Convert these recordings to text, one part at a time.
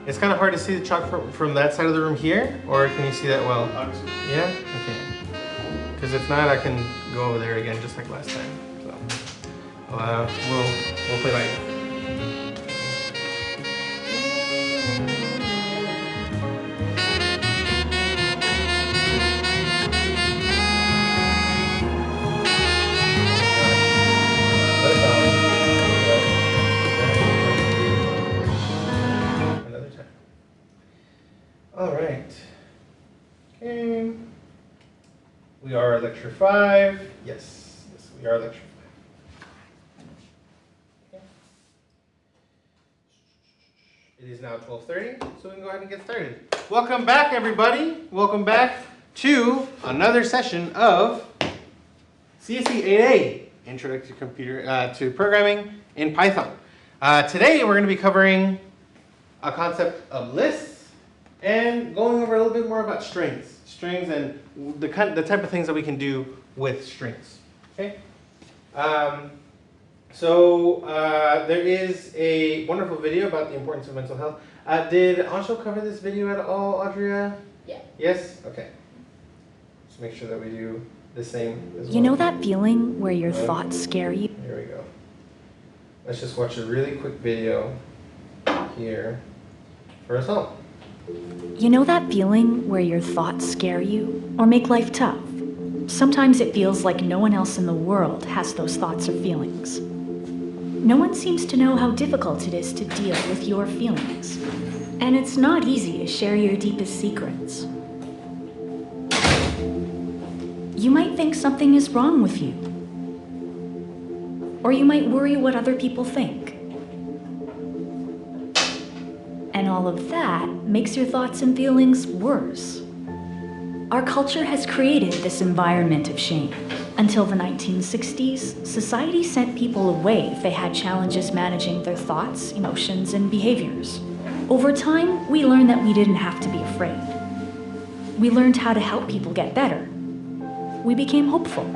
It's kind of hard to see the chalk from that side of the room here, or can you see that well? Obviously. Yeah? Okay. Because if not, I can go over there again just like last time. So, we'll play by ear. Another time. All right. Okay. We are lecture 5. Yes, we are lecture 5. Okay. It is now 12:30, so we can go ahead and get started. Welcome back, everybody. Welcome back to another session of CSE 8A, Introductory to Programming in Python. Today, we're going to be covering a concept of lists and going over a little bit more about strings and the type of things that we can do with strings. Okay. There is a wonderful video about the importance of mental health. Did Ansho cover this video at all, Audrey? Yeah. Yes? Okay. Just make sure that we do the same as well. You know that feeling where your thoughts scare you? Here we go. Let's just watch a really quick video here for us all. You know that feeling where your thoughts scare you or make life tough? Sometimes it feels like no one else in the world has those thoughts or feelings. No one seems to know how difficult it is to deal with your feelings. And it's not easy to share your deepest secrets. You might think something is wrong with you. Or you might worry what other people think. And all of that makes your thoughts and feelings worse. Our culture has created this environment of shame. Until the 1960s, society sent people away if they had challenges managing their thoughts, emotions, and behaviors. Over time, we learned that we didn't have to be afraid. We learned how to help people get better. We became hopeful.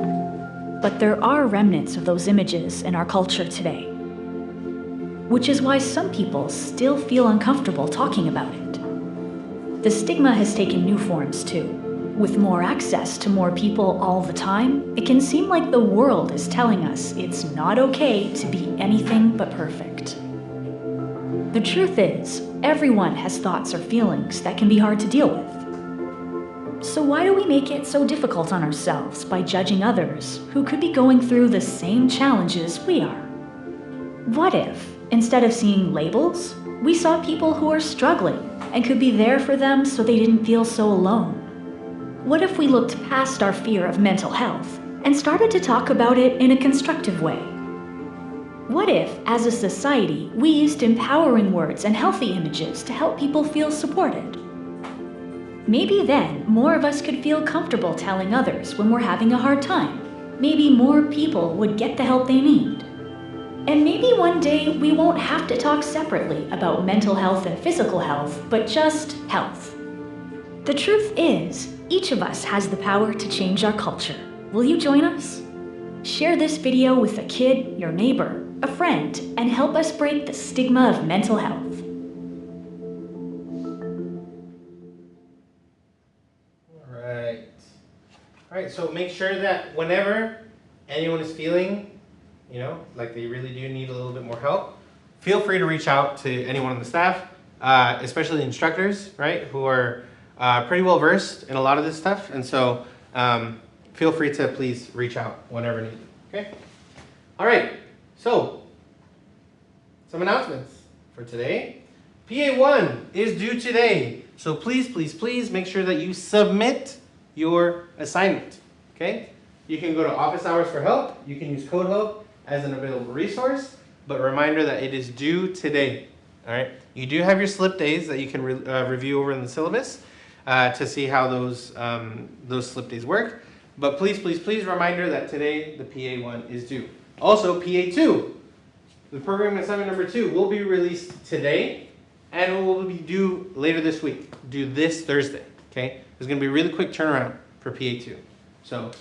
But there are remnants of those images in our culture today. Which is why some people still feel uncomfortable talking about it. The stigma has taken new forms too. With more access to more people all the time, it can seem like the world is telling us it's not okay to be anything but perfect. The truth is, everyone has thoughts or feelings that can be hard to deal with. So why do we make it so difficult on ourselves by judging others who could be going through the same challenges we are? What if, instead of seeing labels, we saw people who are struggling and could be there for them so they didn't feel so alone? What if we looked past our fear of mental health and started to talk about it in a constructive way? What if, as a society, we used empowering words and healthy images to help people feel supported? Maybe then, more of us could feel comfortable telling others when we're having a hard time. Maybe more people would get the help they need. And maybe one day we won't have to talk separately about mental health and physical health, but just health. The truth is, each of us has the power to change our culture. Will you join us? Share this video with a kid, your neighbor, a friend, and help us break the stigma of mental health. All right, so make sure that whenever anyone is feeling, like they really do need a little bit more help, feel free to reach out to anyone on the staff, especially the instructors, right, who are pretty well versed in a lot of this stuff. And so feel free to please reach out whenever needed, okay? All right, so some announcements for today. PA1 is due today. So please, please, please make sure that you submit your assignment, okay? You can go to Office Hours for help. You can use Code Help as an available resource, but reminder that it is due today, all right? You do have your slip days that you can review over in the syllabus to see how those slip days work. But please, please, please reminder that today the PA1 is due. Also, PA2, the programming assignment number 2 will be released today and will be due later this week, due this Thursday, okay? There's gonna be a really quick turnaround for PA2. So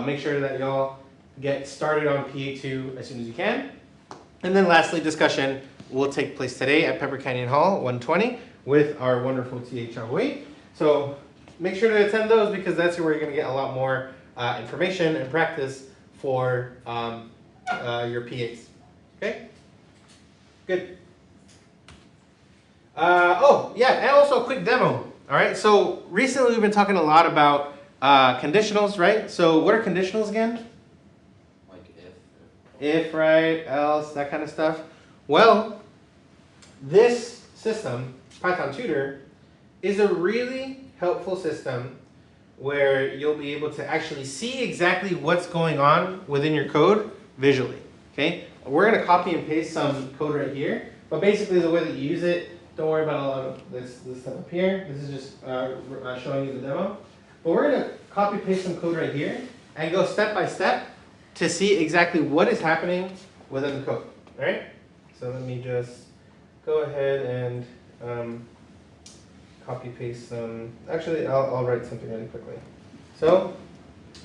make sure that y'all get started on PA2 as soon as you can. And then lastly, discussion. will take place today at Pepper Canyon Hall, 120, with our wonderful THOE. So make sure to attend those because that's where you're going to get a lot more information and practice for your PAs. Okay? Good. Oh, yeah, and also a quick demo. All right, so recently we've been talking a lot about conditionals, right? So what are conditionals again? Like If, right, else, that kind of stuff. Well, this system, Python Tutor, is a really helpful system where you'll be able to actually see exactly what's going on within your code visually, okay? We're gonna copy and paste some code right here, but basically the way that you use it, don't worry about a lot of this stuff up here. This is just showing you the demo. But we're gonna copy paste some code right here and go step by step to see exactly what is happening within the code, all right? So let me just go ahead and copy paste some. Actually, I'll write something really quickly. So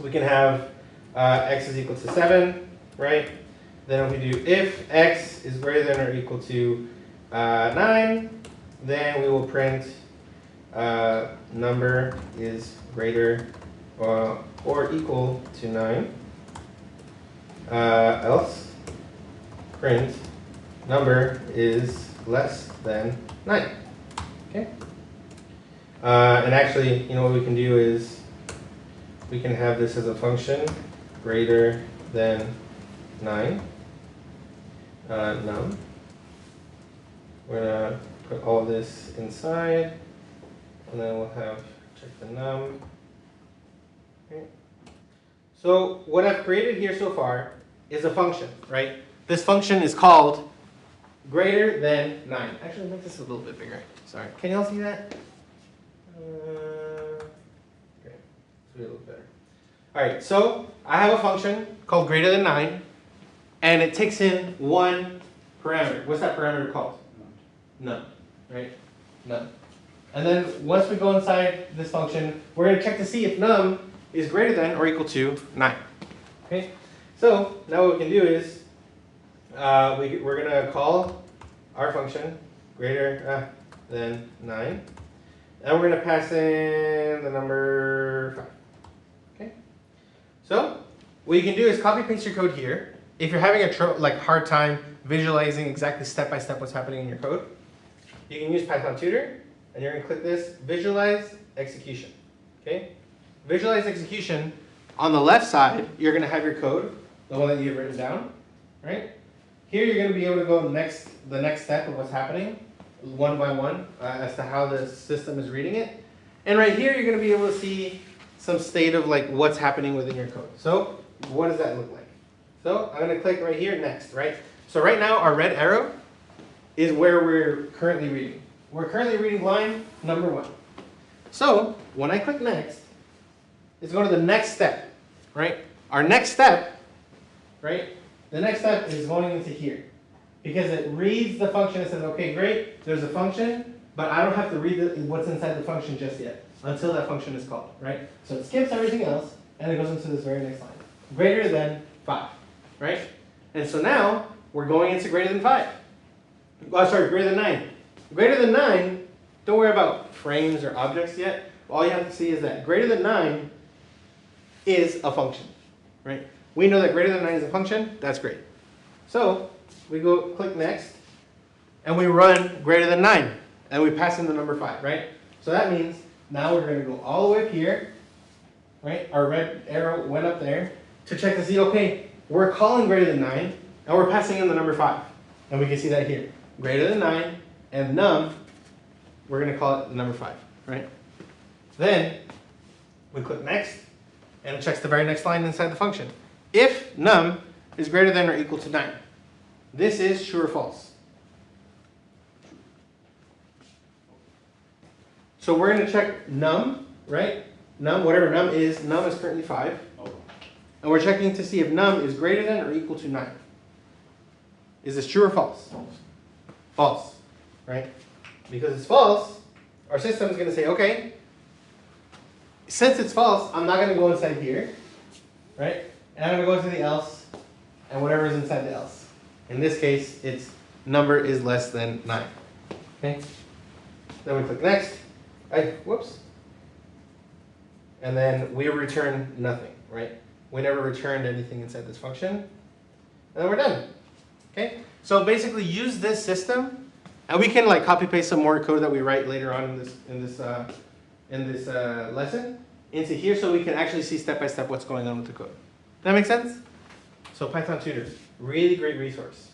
we can have x is equal to 7, right? Then we do if x is greater than or equal to 9, then we will print number is greater or equal to 9. Else print number is less than 9. Okay. And actually, you know what we can do is we can have this as a function greater than 9 num. We're gonna put all this inside, and then we'll have check the num. Okay. So what I've created here so far is a function, right? This function is called greater than 9. Actually, make this a little bit bigger. Sorry. Can you all see that? Okay, let's do a little better. All right, so I have a function called greater than 9, and it takes in one parameter. What's that parameter called? None, right? None. And then once we go inside this function, we're going to check to see if num is greater than or equal to 9. Okay, so now what we can do is we're going to call our function greater than 9. And we're going to pass in the number 5. Okay. So what you can do is copy paste your code here. If you're having a hard time visualizing exactly step by step what's happening in your code, you can use Python Tutor, and you're going to click this Visualize Execution. Okay. Visualize Execution. On the left side, you're going to have your code, the one that you've written down, right? Here you're going to be able to go the next step of what's happening, one by one, as to how the system is reading it. And right here, you're going to be able to see some state of like what's happening within your code. So what does that look like? So I'm going to click right here, next, right? So right now, our red arrow is where we're currently reading. We're currently reading line number 1. So when I click next, it's going to the next step, right? Our next step, right? The next step is going into here. Because it reads the function and says, okay, great, there's a function, but I don't have to read what's inside the function just yet until that function is called, right? So it skips everything else and it goes into this very next line. Greater than 5, right? And so now we're going into greater than 5. Oh, sorry, greater than 9. Greater than 9, don't worry about frames or objects yet. All you have to see is that greater than 9 is a function, right? We know that greater than 9 is a function. That's great. So we go click next, and we run greater than 9, and we pass in the number 5, right? So that means now we're going to go all the way up here, right? Our red arrow went up there to check to see, okay, we're calling greater than 9, and we're passing in the number 5. And we can see that here. Greater than 9, and num, we're going to call it the number 5, right? Then we click next, and it checks the very next line inside the function. If num is greater than or equal to 9. This is true or false. So we're going to check num, right? Num, whatever num is currently 5. And we're checking to see if num is greater than or equal to 9. Is this true or false? False, right? Because it's false, our system is going to say, okay, since it's false, I'm not going to go inside here, right? And I'm going to go into the else, and whatever is inside the else. In this case, it's number is less than 9. Okay? Then we click next. Whoops. And then we return nothing, right? We never returned anything inside this function. And then we're done. Okay? So basically use this system, and we can like copy paste some more code that we write later on in this lesson into here, so we can actually see step by step what's going on with the code. That make sense? So Python Tutor, really great resource.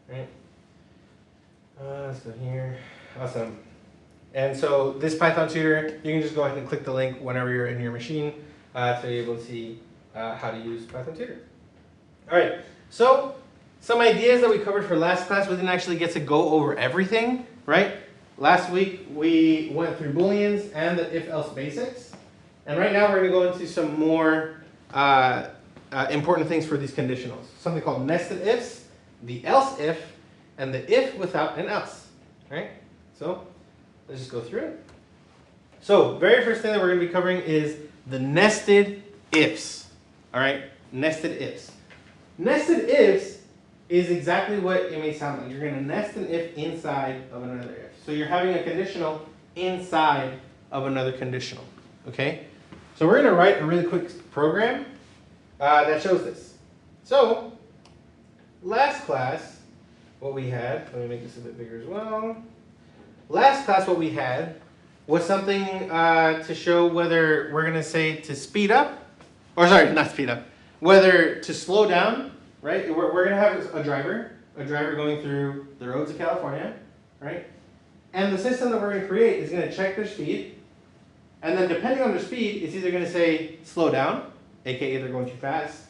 Right? Let's go here. Awesome. And so this Python Tutor, you can just go ahead and click the link whenever you're in your machine to be able to see how to use Python Tutor. All right. So some ideas that we covered for last class, we didn't actually get to go over everything, right? Last week we went through Booleans and the if-else basics. And right now we're going to go into some more important things for these conditionals. Something called nested ifs, the else if, and the if without an else. All right? So let's just go through it. So very first thing that we're going to be covering is the nested ifs. All right? Nested ifs. Nested ifs is exactly what it may sound like. You're going to nest an if inside of another if. So you're having a conditional inside of another conditional. Okay? So we're going to write a really quick program that shows this. So last class, what we had, let me make this a bit bigger as well. Last class, what we had was something to show whether we're going to say to speed up, or sorry, not speed up, whether to slow down, right? We're going to have a driver going through the roads of California, right? And the system that we're going to create is going to check their speed. And then depending on their speed, it's either going to say slow down, aka they're going too fast,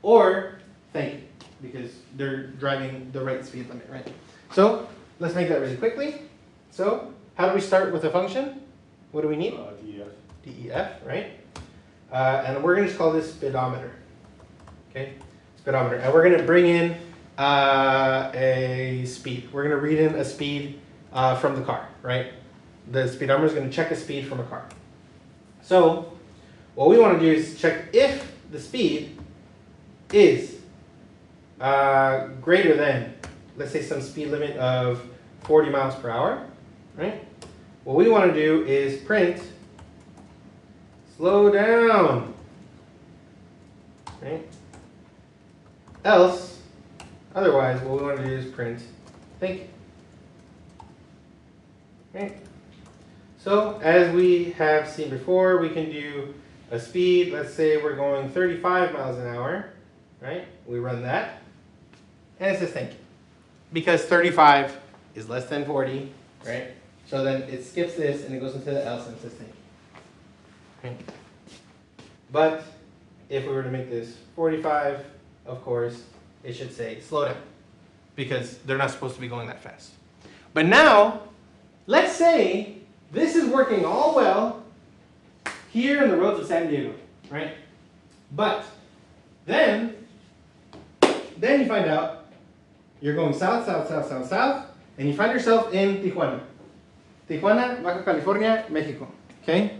or thank you, because they're driving the right speed limit, right? So let's make that really quickly. So how do we start with a function? What do we need? DEF. DEF, right? And we're going to just call this speedometer. Okay, speedometer. And we're going to bring in a speed. We're going to read in a speed from the car, right? The speedometer is going to check a speed from a car. So what we want to do is check if the speed is greater than, let's say, some speed limit of 40 miles per hour, right? What we want to do is print slow down, right? Else, otherwise, what we want to do is print thank you, right? So as we have seen before, we can do a speed, let's say we're going 35 miles an hour, right? We run that, and it says thank you. Because 35 is less than 40, right? So then it skips this and it goes into the else and says thank you. Okay. But if we were to make this 45, of course, it should say slow down, because they're not supposed to be going that fast. But now, let's say this is working all well here in the roads of San Diego, right? But then you find out you're going south, south, south, south, south, and you find yourself in Tijuana. Tijuana, Baja California, Mexico, okay?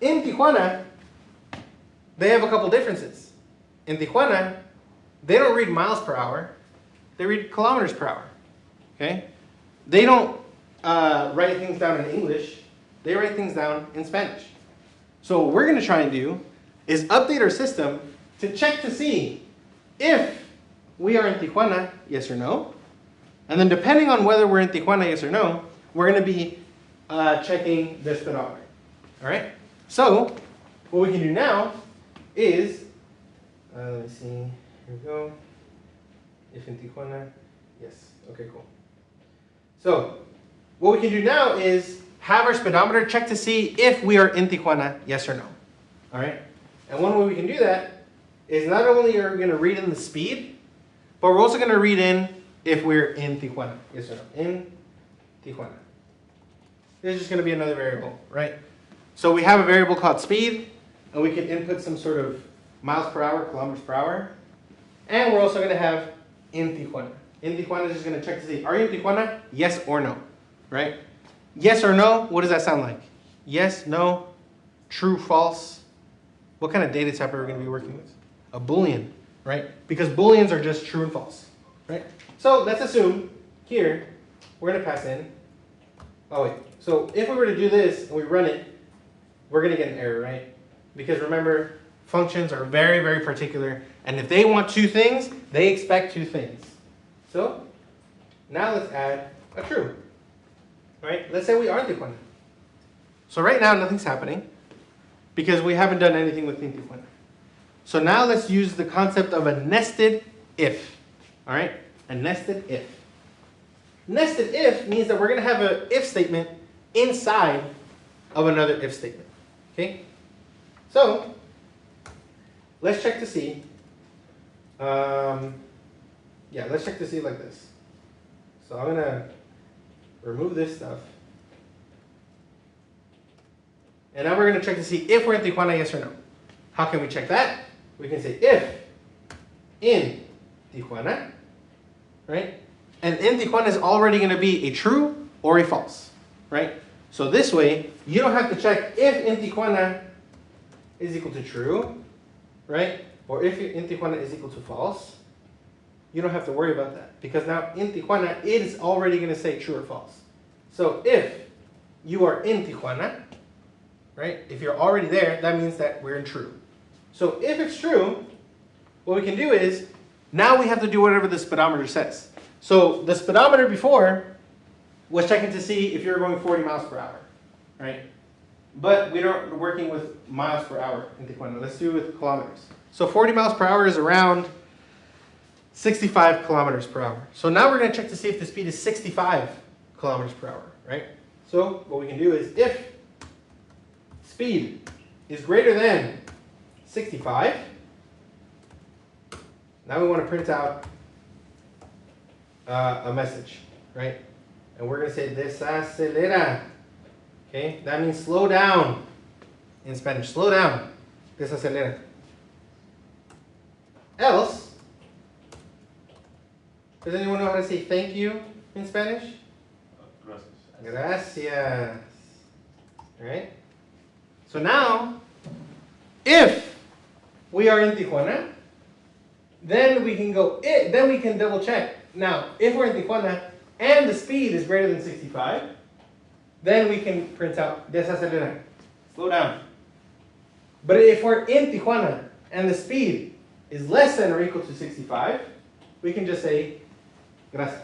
In Tijuana, they have a couple differences. In Tijuana, they don't read miles per hour, they read kilometers per hour, okay? They don't write things down in English, they write things down in Spanish. So what we're going to try and do is update our system to check to see if we are in Tijuana, yes or no. And then depending on whether we're in Tijuana, yes or no, we're going to be checking the speedometer. All right? So what we can do now is, let me see, here we go. If in Tijuana, yes. Okay, cool. So what we can do now is have our speedometer check to see if we are in Tijuana, yes or no. All right? And one way we can do that is not only are we going to read in the speed, but we're also going to read in if we're in Tijuana, yes or no. In Tijuana. This is just going to be another variable, right? So we have a variable called speed, and we can input some sort of miles per hour, kilometers per hour. And we're also going to have in Tijuana. In Tijuana is just going to check to see, are you in Tijuana? Yes or no, right? Yes or no, what does that sound like? Yes, no, true, false. What kind of data type are we going to be working with? A Boolean, right? Because Booleans are just true and false, right? So let's assume here, we're going to pass in. Oh, wait. So if we were to do this and we run it, we're going to get an error, right? Because remember, functions are very, very particular. And if they want two things, they expect two things. So now let's add a true. All right? Let's say we are Tijuana. So right now, nothing's happening because we haven't done anything with Tijuana. So now let's use the concept of a nested if. All right? A nested if. Nested if means that we're going to have an if statement inside of another if statement. Okay? So let's check to see. Let's check to see like this. So I'm going to remove this stuff. And now we're going to check to see if we're in Tijuana, yes or no. How can we check that? We can say if in Tijuana, right? And in Tijuana is already going to be a true or a false, right? So this way, you don't have to check if in Tijuana is equal to true, right? Or if in Tijuana is equal to false. You don't have to worry about that because now in Tijuana, it is already going to say true or false. So if you are in Tijuana, right? If you're already there, that means that we're in true. So if it's true, what we can do is, now we have to do whatever the speedometer says. So the speedometer before was checking to see if you're going 40 miles per hour, right? But we're working with miles per hour in Tijuana. Let's do it with kilometers. So 40 miles per hour is around 65 kilometers per hour. So now we're going to check to see if the speed is 65 kilometers per hour, right? So what we can do is if speed is greater than 65, now we want to print out a message, right? And we're going to say desacelera. Okay, that means slow down in Spanish. Slow down. Desacelera. Else, does anyone know how to say thank you in Spanish? Gracias. Gracias. All right. So now, if we are in Tijuana, then we can go. Then we can double check. Now, if we're in Tijuana and the speed is greater than 65, then we can print out desacelera. Slow down. But if we're in Tijuana and the speed is less than or equal to 65, we can just say gracias.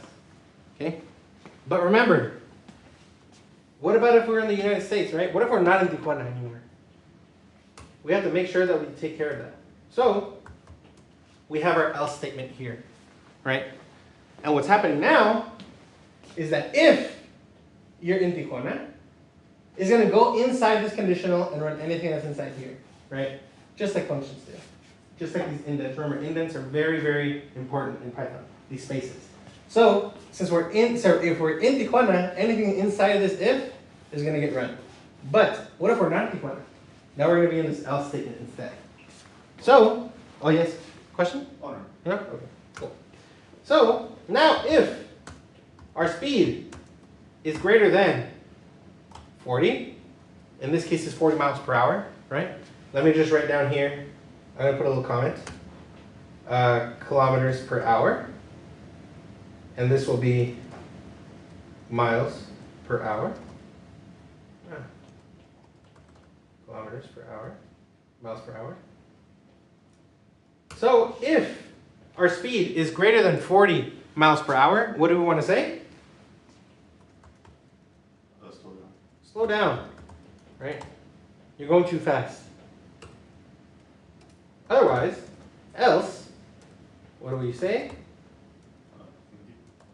Okay? But remember, what about if we're in the United States, right? What if we're not in Tijuana anymore? We have to make sure that we take care of that. So, we have our else statement here, right? And what's happening now is that if you're in Tijuana, it's going to go inside this conditional and run anything that's inside here, right? Just like functions do. Just like these indents. Remember, indents are very, very important in Python, these spaces. So, if we're in Tijuana, anything inside of this if is going to get run. But what if we're not in Tijuana? Now we're going to be in this else statement instead. So, oh yes, question? Oh, no. No? Okay, cool. So, now if our speed is greater than 40, in this case it's 40 miles per hour, right? Let me just write down here, I'm going to put a little comment, kilometers per hour, and this will be miles per hour. Kilometers per hour, miles per hour. So if our speed is greater than 40 miles per hour, what do we want to say? Slow down. Slow down, right? You're going too fast. Otherwise, else, what do we say?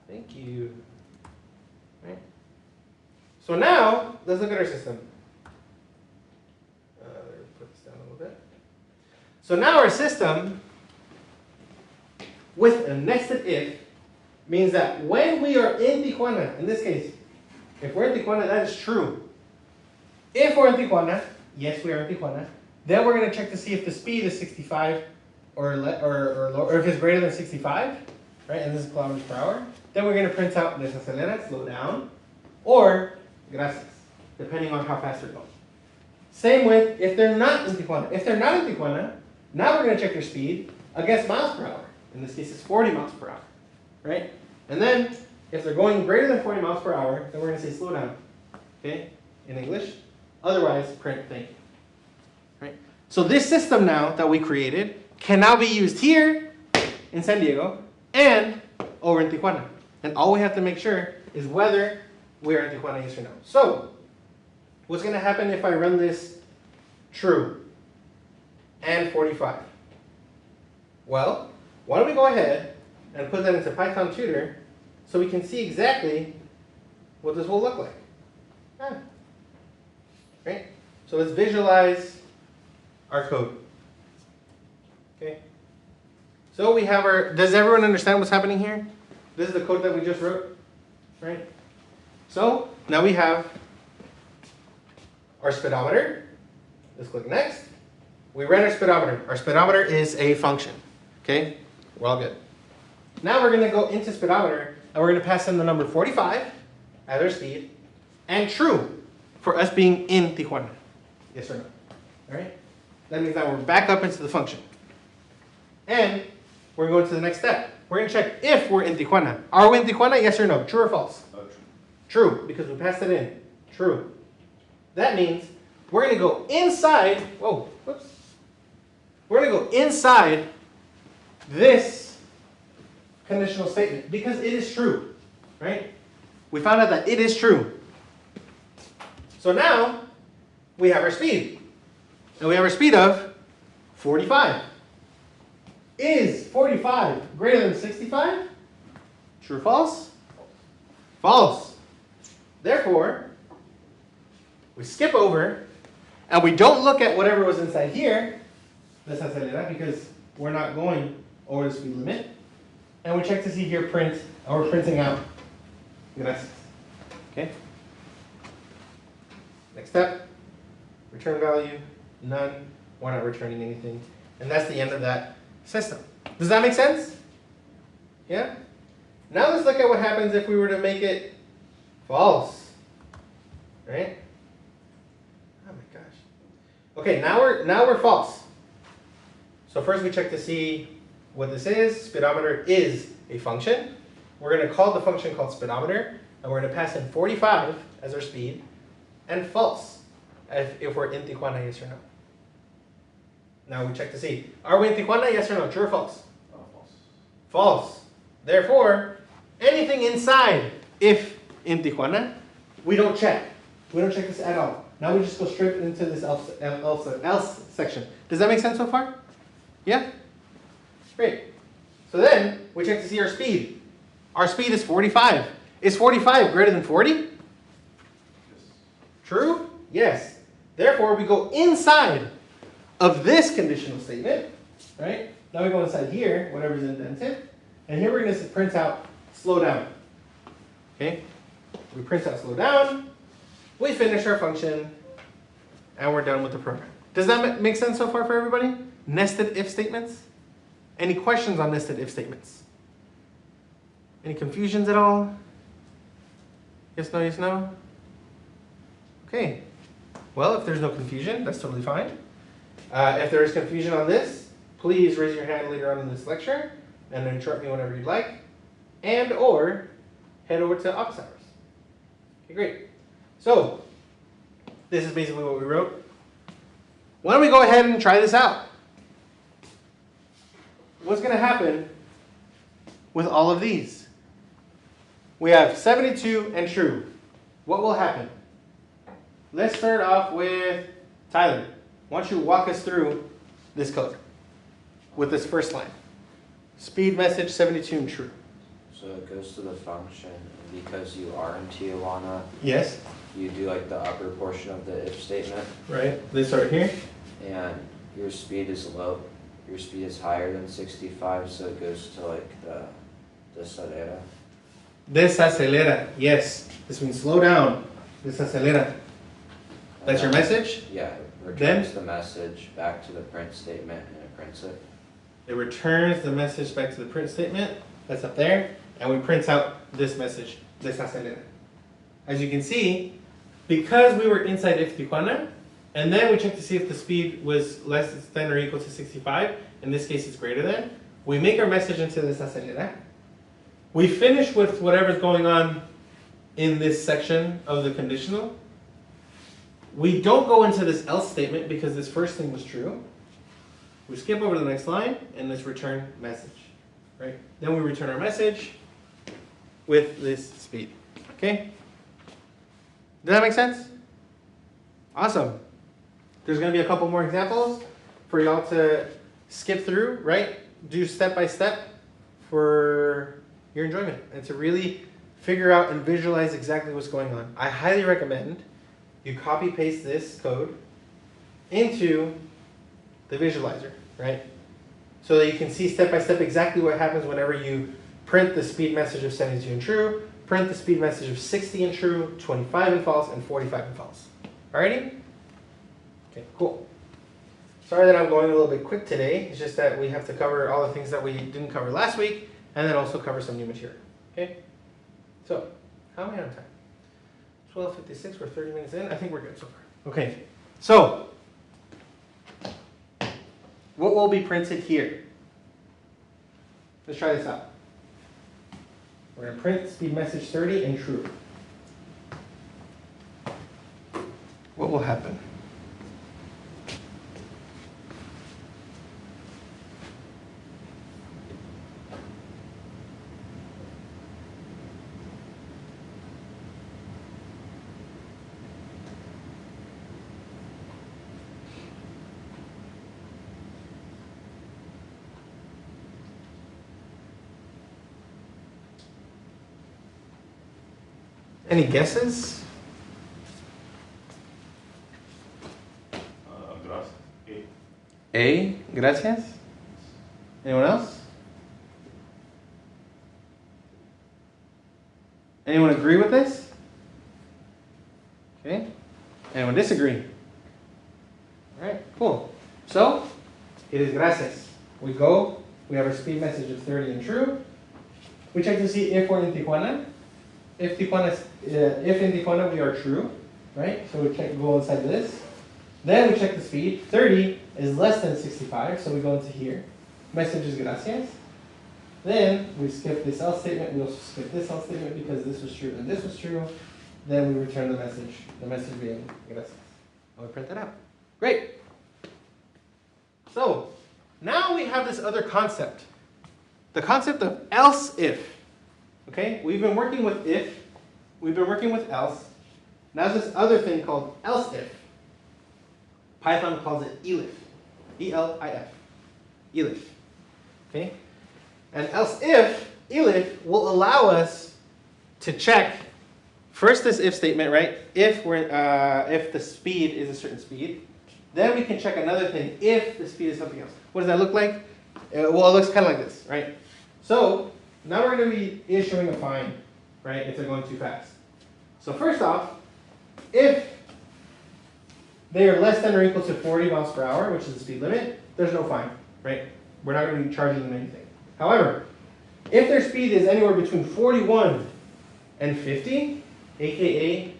Thank you. Right? So now, let's look at our system. Put this down a little bit. So now our system, with a nested if, means that when we are in Tijuana, in this case, if we're in Tijuana, that is true. If we're in Tijuana, yes, we are in Tijuana, then we're going to check to see if the speed is 65 or if it's greater than 65, right? And this is kilometers per hour. Then we're going to print out desacelera, slow down, or gracias, depending on how fast they're going. Same with if they're not in Tijuana. If they're not in Tijuana, now we're going to check their speed against miles per hour. In this case, it's 40 miles per hour, right? And then If they're going greater than 40 miles per hour, then we're going to say slow down. Okay? In English. Otherwise, print thank you. Right? So this system now that we created can now be used here in San Diego and over in Tijuana. And all we have to make sure is whether we're in Tijuana, yes or no. So, what's going to happen if I run this true and 45? Well, why don't we go ahead and put that into Python Tutor so we can see exactly what this will look like. Right? So let's visualize our code. Okay. So we have our, does everyone understand what's happening here? This is the code that we just wrote, right? So now we have our speedometer. Let's click next. We ran our speedometer. Our speedometer is a function, okay? We're all good. Now we're gonna go into speedometer and we're gonna pass in the number 45 as our speed and true for us being in Tijuana. Yes or no? All right? That means that we're back up into the function. And we're going to the next step. We're going to check if we're in Tijuana. Are we in Tijuana? Yes or no? True or false? True. True, because we passed it in. True. That means we're going to go inside. Whoa, whoops. We're going to go inside this conditional statement because it is true, right? We found out that it is true. So now we have our speed. And we have our speed of 45. Is 45 greater than 65? True or false? False. Therefore, we skip over and we don't look at whatever was inside here, because we're not going over the speed limit. And we check to see here print, and we're printing out gracias. Okay? Next step, return value, none. We're not returning anything. And that's the end of that system. Does that make sense? Yeah? Now let's look at what happens if we were to make it false. Right? Oh my gosh. Okay, now we're false. So first we check to see what this is. Speedometer is a function. We're going to call the function called speedometer, and we're going to pass in 45 as our speed, and false if we're in Tijuana, yes or no. Now we check to see, are we in Tijuana, yes or no? True or false? False. False. Therefore, anything inside, if in Tijuana, we don't check. We don't check this at all. Now we just go straight into this else section. Does that make sense so far? Yeah? Great. So then, we check to see our speed. Our speed is 45. Is 45 greater than 40? Yes. True? Yes. Therefore, we go inside of this conditional statement, right? Now we go inside here, whatever's indented, and here we're going to print out slow down. Okay? We print out slow down, we finish our function, and we're done with the program. Does that make sense so far for everybody? Nested if statements? Any questions on nested if statements? Any confusions at all? Yes, no, yes, no? Okay. Well, if there's no confusion, that's totally fine. If there is confusion on this, please raise your hand later on in this lecture and interrupt me whenever you'd like, and or head over to office hours. Okay, great. So, this is basically what we wrote. Why don't we go ahead and try this out? What's going to happen with all of these? We have 72 and true. What will happen? Let's start off with Tyler. Why don't you walk us through this code with this first line? Speed message 72 and true. So it goes to the function, and because you are in Tijuana, Yes. you do like the upper portion of the if statement, Right. Let's start here. and your speed is low. Your speed is higher than 65, so it goes to like the acelera. Desacelera. Yes. This means slow down. Desacelera. That's your message? Yeah, it returns the message back to the print statement, and it prints it. It returns the message back to the print statement. That's up there. And we print out this message. Desacelera. As you can see, because we were inside if Tijuana, and then we checked to see if the speed was less than or equal to 65, in this case it's greater than, we make our message into desacelera. we finish with whatever's going on in this section of the conditional. We don't go into this else statement because this first thing was true. We skip over to the next line and let's return message, right? Then we return our message with this speed, okay? Does that make sense? Awesome. There's going to be a couple more examples for y'all to skip through, right? Do step by step for your enjoyment and to really figure out and visualize exactly what's going on. I highly recommend you copy paste this code into the visualizer, right? So that you can see step by step exactly what happens whenever you print the speed message of 72 in true, print the speed message of 60 in true, 25 in false, and 45 in false. Alrighty? Okay, cool. Sorry that I'm going a little bit quick today. It's just that we have to cover all the things that we didn't cover last week, and then also cover some new material. Okay? So, how am I on time? 12:56, we're 30 minutes in. I think we're good so far. Okay, so, what will be printed here? Let's try this out. We're going to print speed message 30 in true. What will happen? Any guesses? Gracias. A, gracias. Anyone else? Anyone agree with this? Okay. Anyone disagree? All right, cool. So, it is gracias. We go, we have our speed message of 30 and true. We check to see if we're in Tijuana. If in Tijuana we are true, right? So we go inside this. Then we check the speed. 30 is less than 65, so we go into here. Message is gracias. Then we skip this else statement. We also skip this else statement because this was true and this was true. Then we return the message being gracias. And we print that out. Great. So now we have this other concept. The concept of else if. Okay, we've been working with if, we've been working with else. Now there's this other thing called else if. Python calls it elif. E-L-I-F. Elif. Okay? And else if, elif, will allow us to check first this if statement, right? If the speed is a certain speed. Then we can check another thing if the speed is something else. What does that look like? Well, it looks kind of like this, right? So now we're going to be issuing a fine, right, if they're going too fast. So first off, if they are less than or equal to 40 miles per hour, which is the speed limit, there's no fine, right? We're not going to be charging them anything. However, if their speed is anywhere between 41 and 50, aka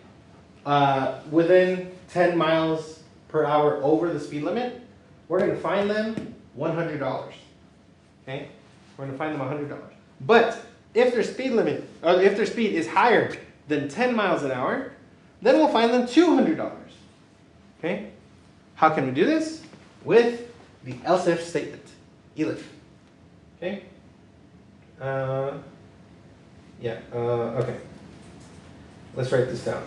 within 10 miles per hour over the speed limit, we're going to fine them $100. Okay? We're going to fine them $100. But if their speed limit, or if their speed is higher than 10 miles an hour, then we'll fine them $200. Okay? How can we do this? With the else if statement, elif. Okay? Okay. Let's write this down.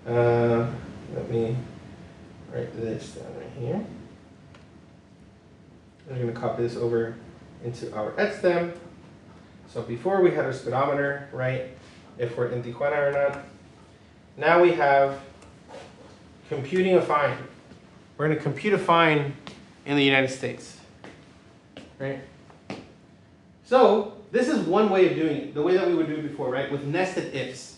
Let me write this down right here. I'm going to copy this over into our etstem. So before we had our speedometer, right? If we're in Tijuana or not. Now we have computing a fine. We're going to compute a fine in the United States, right? So this is one way of doing it, the way that we would do it before, right? With nested ifs,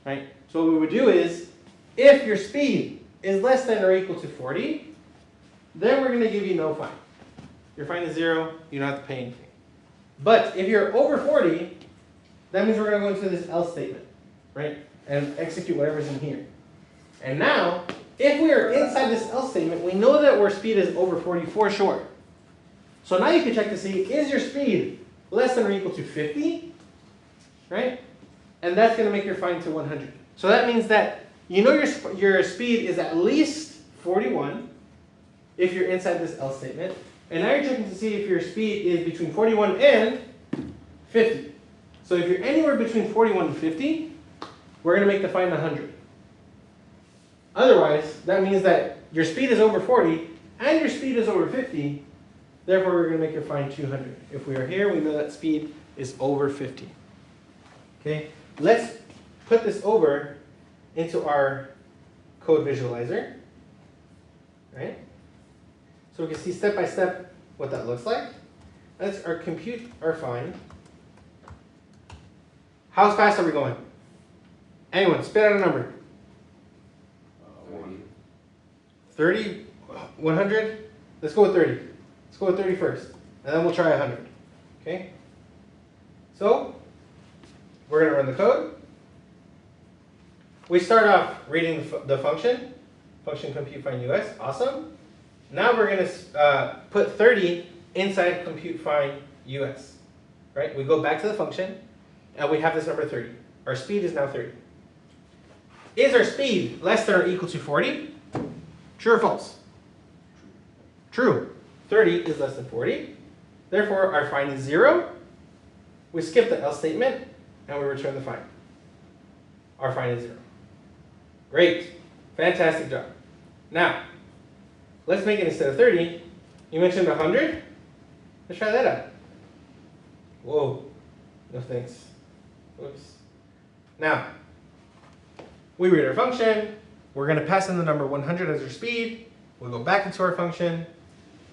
right? So what we would do is, if your speed is less than or equal to 40, then we're going to give you no fine. Your fine is 0, you don't have to pay anything. But if you're over 40, that means we're going to go into this else statement, right? And execute whatever's in here. And now, if we are inside this else statement, we know that our speed is over 40 for sure. So now you can check to see, is your speed less than or equal to 50? Right? And that's going to make your find to 100. So that means that you know your speed is at least 41 if you're inside this else statement. And now you're checking to see if your speed is between 41 and 50. So if you're anywhere between 41 and 50, we're going to make the find 100. Otherwise, that means that your speed is over 40 and your speed is over 50. Therefore, we're going to make your find 200. If we are here, we know that speed is over 50. Okay, let's put this over into our code visualizer. Right? So we can see step by step what that looks like. Let's compute our find. How fast are we going? Anyone, spit out a number. 30, 100? Let's go with 30. Let's go with 30 first, and then we'll try 100. Okay? So, we're going to run the code. We start off reading the function compute find US. Awesome. Now we're going to put 30 inside compute find US. Right? We go back to the function, and we have this number 30. Our speed is now 30. Is our speed less than or equal to 40? True or false? True. 30 is less than 40. Therefore, our find is 0. We skip the else statement, and we return the find. Our find is 0. Great. Fantastic job. Now, let's make it instead of 30. You mentioned 100. Let's try that out. Whoa. No thanks. Oops. Now, we read our function. We're going to pass in the number 100 as our speed. We'll go back into our function.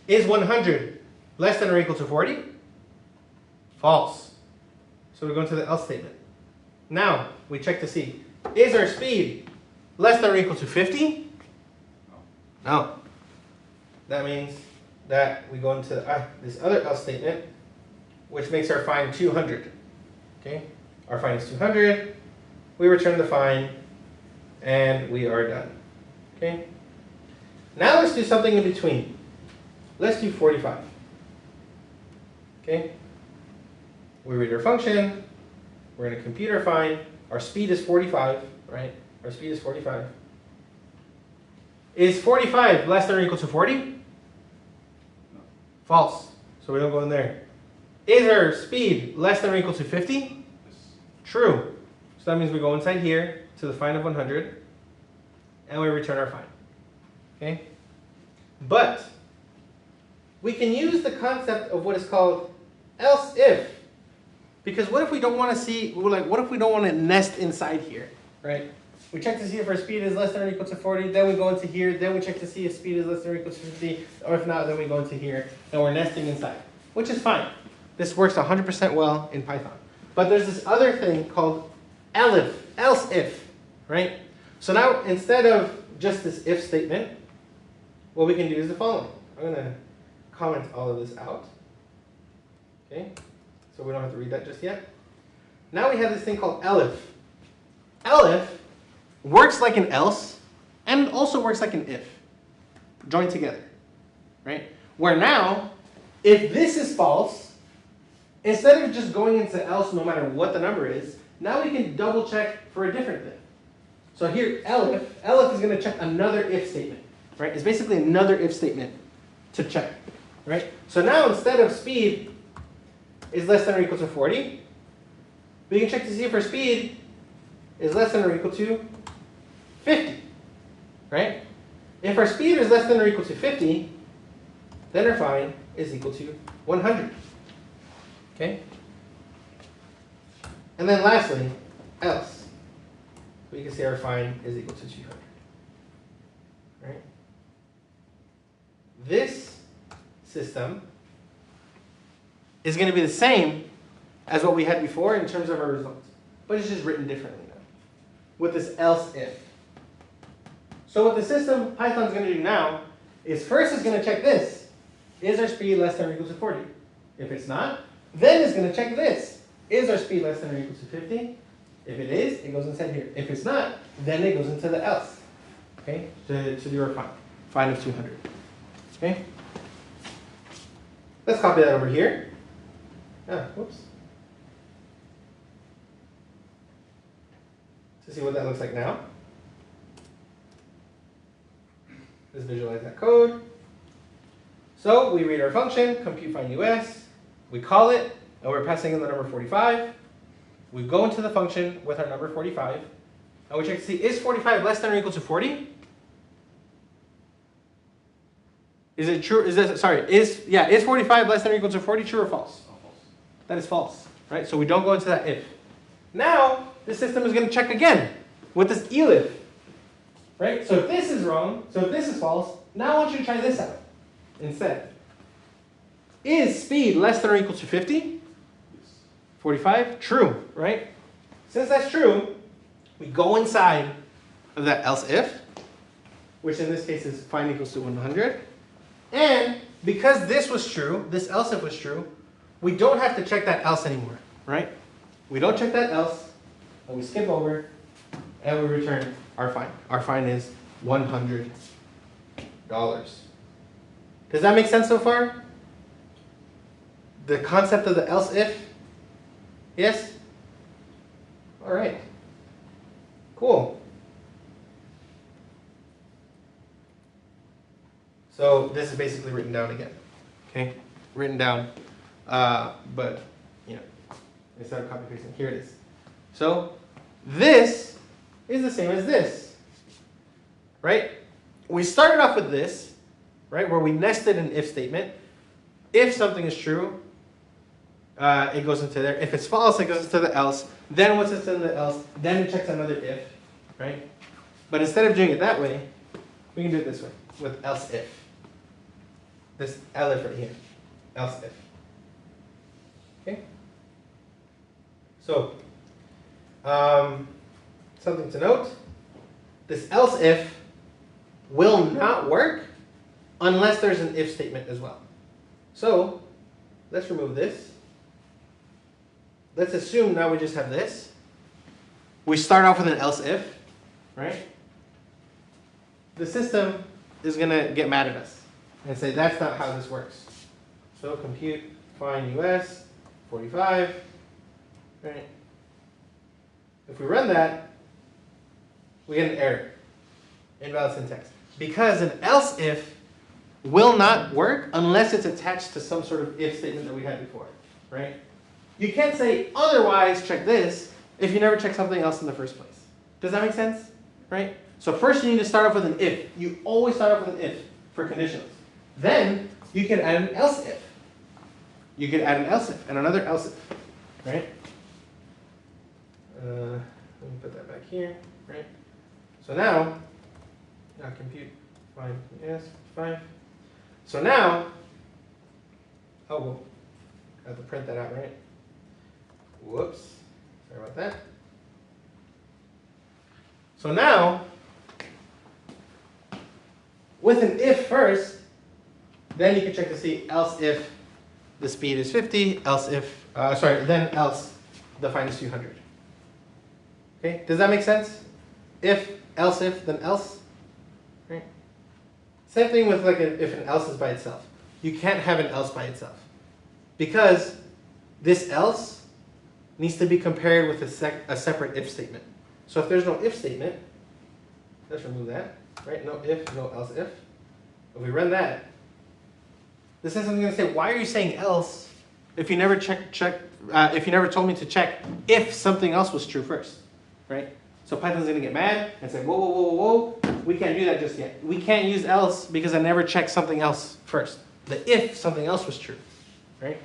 Is 100 less than or equal to 40? False. So we go into the else statement. Now, we check to see, is our speed less than or equal to 50? No. That means that we go into this other else statement, which makes our find 200. Okay? Our find is 200. We return the find, and we are done. Okay? Now let's do something in between. Let's do 45. Okay? We read our function. We're going to compute our find. Our speed is 45, right? Our speed is 45. Is 45 less than or equal to 40? No. False. So we don't go in there. Is our speed less than or equal to 50? Yes. True. So that means we go inside here to the find of 100, and we return our find. Okay? But we can use the concept of what is called else if. Because what if we don't want to see, what if we don't want to nest inside here, right? We check to see if our speed is less than or equal to 40, then we go into here, then we check to see if speed is less than or equal to 50, or if not, then we go into here, and we're nesting inside, which is fine. This works 100% well in Python. But there's this other thing called else if, right? So now, instead of just this if statement, what we can do is the following. I'm going to comment all of this out. Okay? So we don't have to read that just yet. Now we have this thing called elif. Elif works like an else, and also works like an if, joined together, right? Where now, if this is false, instead of just going into else no matter what the number is, now we can double check for a different thing. So here, elif is going to check another if statement, right? It's basically another if statement to check, right? So now instead of speed is less than or equal to 40, we can check to see if our speed is less than or equal to 50, right? If our speed is less than or equal to 50, then our find is equal to 100, okay? And then lastly, else. We can see our find is equal to 200, right? This system is going to be the same as what we had before in terms of our results, but it's just written differently now with this else if. So what the system Python is going to do now is first it's going to check this. Is our speed less than or equal to 40? If it's not, then it's going to check this. Is our speed less than or equal to 50? If it is, it goes inside here. If it's not, then it goes into the else. Okay, to do our find of 200. Okay. Let's copy that over here. Whoops. To see what that looks like now. Let's visualize that code. So we read our function, compute find US. We call it, and we're passing in the number 45. We go into the function with our number 45, and we check to see, is 45 less than or equal to 40? Is it true? Is 45 less than or equal to 40? True or false? Oh, false. That is false, right? So we don't go into that if. Now, the system is going to check again with this elif, right? So if this is wrong, so if this is false, now I want you to try this out instead. Is speed less than or equal to 50? Yes. 45? True, right? Since that's true, we go inside of that else if, which in this case is find equals to 100. And because this was true, this else if was true, we don't have to check that else anymore, right? We don't check that else, and we skip over, and we return our find. Our find is $100. Does that make sense so far? The concept of the else if? Yes? All right. Cool. So this is basically written down again. Okay? Written down. But, you know, instead of copy pasting, here it is. So this is the same as this. Right? We started off with this, right, where we nested an if statement. If something is true, it goes into there. If it's false, it goes into the else. Then once it's in the else, then it checks another if, right? But instead of doing it that way, we can do it this way, with else if. This elif right here, else if. Okay? So, something to note, this else if will not work unless there's an if statement as well. So, let's remove this. Let's assume now we just have this. We start off with an else if, right? The system is going to get mad at us and say that's not how this works. So compute find US 45, right? If we run that, we get an error, invalid syntax. Because an else if will not work unless it's attached to some sort of if statement that we had before, right? You can't say otherwise check this if you never check something else in the first place. Does that make sense? Right? So first you need to start off with an if. You always start off with an if for conditionals. Then you can add an else if. You can add an else if and another else if. Right? Let me put that back here. Right? So now compute find yes 5. So now, oh well, I have to print that out, right? Whoops, sorry about that. So now, with an if first, then you can check to see else if the speed is 50, else if, then else the find is 200. Okay, does that make sense? If, else if, then else, right? Same thing with like if an else is by itself. You can't have an else by itself because this else needs to be compared with a separate if statement. So if there's no if statement, let's remove that, right? No if, no else if. If we run that, the system's going to say, why are you saying else if you never if you never told me to check if something else was true first, right? So Python's going to get mad and say, whoa, whoa, whoa, whoa, whoa, we can't do that just yet. We can't use else because I never checked something else first. The if something else was true, right?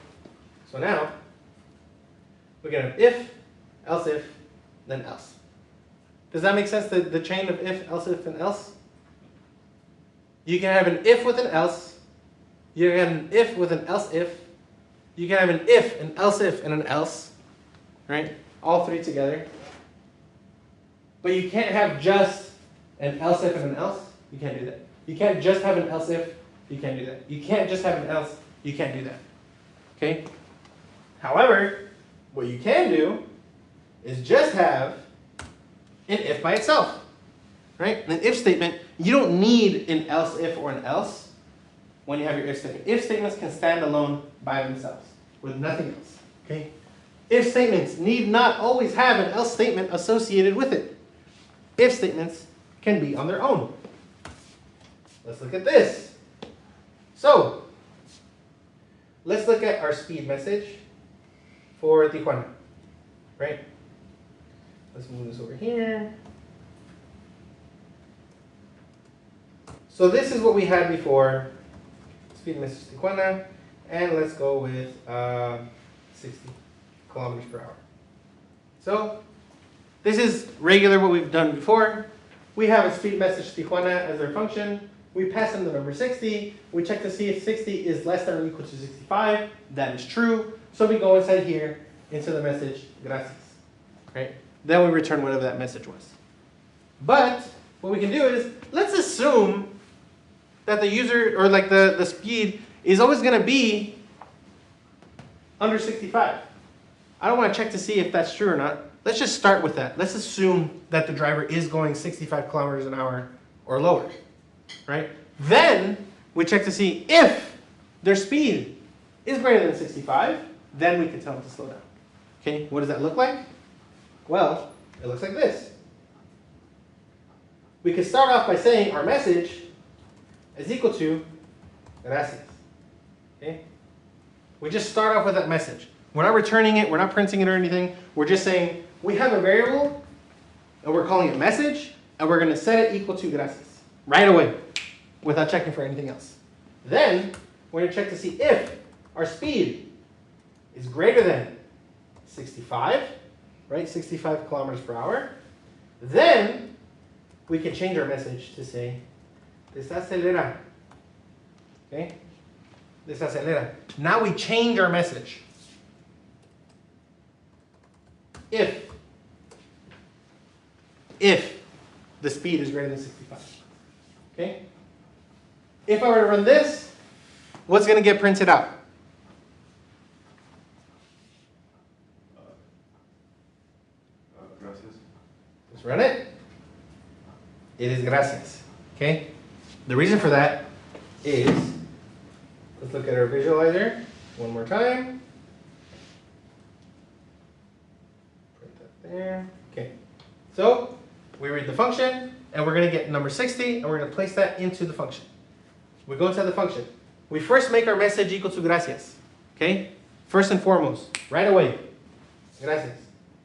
So now, we can have if, else if, then else. Does that make sense, the chain of if, else if, and else? You can have an if with an else. You can have an if with an else if. You can have an if, an else if, and an else, right? All three together. But you can't have just an else if and an else. You can't do that. You can't just have an else if. You can't do that. You can't just have an else. You can't do that. Okay? However, what you can do is just have an if by itself. Right? An if statement, you don't need an else if or an else when you have your if statement. If statements can stand alone by themselves with nothing else. Okay? If statements need not always have an else statement associated with it. If statements can be on their own. Let's look at this. So, let's look at our speed message for Tijuana. Right? Let's move this over here. So this is what we had before. Speed message Tijuana. And let's go with 60 kilometers per hour. So this is regular what we've done before. We have a speed message Tijuana as our function. We pass in the number 60. We check to see if 60 is less than or equal to 65. That is true. So we go inside here into the message gracias. Right? Then we return whatever that message was. But what we can do is, let's assume that the user, or like the speed, is always going to be under 65. I don't want to check to see if that's true or not. Let's just start with that. Let's assume that the driver is going 65 kilometers an hour or lower. Right? Then we check to see if their speed is greater than 65, then we can tell them to slow down. Okay, what does that look like? Well, it looks like this. We can start off by saying our message is equal to gracias. Okay? We just start off with that message. We're not returning it, we're not printing it or anything. We're just saying we have a variable and we're calling it message and we're going to set it equal to gracias right away without checking for anything else. Then we're going to check to see if our speed is greater than 65, right? 65 kilometers per hour. Then we can change our message to say desacelera. Okay? Desacelera. Now we change our message. If the speed is greater than 65. Okay? If I were to run this, what's going to get printed out? Gracias. Let's run it. It is gracias. Okay? The reason for that is, let's look at our visualizer one more time. Print that there. Okay. So we read the function, and we're going to get number 60, and we're going to place that into the function. We go inside the function. We first make our message equal to gracias. Okay? First and foremost, right away. Gracias.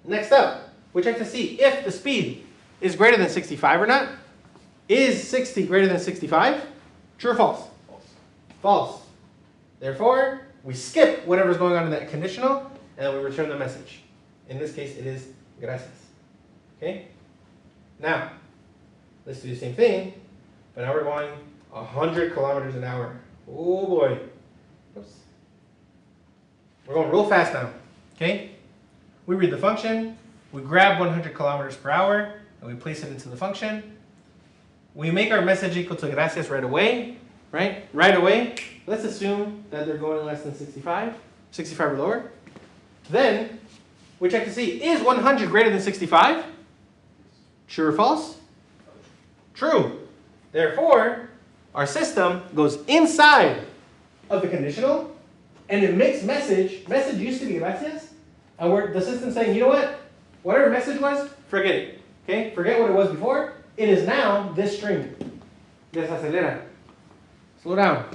Next up, we check to see if the speed is greater than 65 or not. Is 60 greater than 65? True or false? False. False. Therefore, we skip whatever's going on in that conditional, and then we return the message. In this case, it is gracias. Okay? Now, let's do the same thing, but now we're going 100 kilometers an hour. Oh boy. Oops. We're going real fast now. Okay? We read the function, we grab 100 kilometers per hour, and we place it into the function. We make our message equal to gracias right away, right? Right away. Let's assume that they're going less than 65, 65 or lower. Then, we check to see, is 100 greater than 65? True or false? True. Therefore, our system goes inside of the conditional, and it makes message used to be gracias, and the system's saying, you know what? Whatever message was, forget it. Okay? Forget what it was before. It is now this string. Desacelera. Slow down.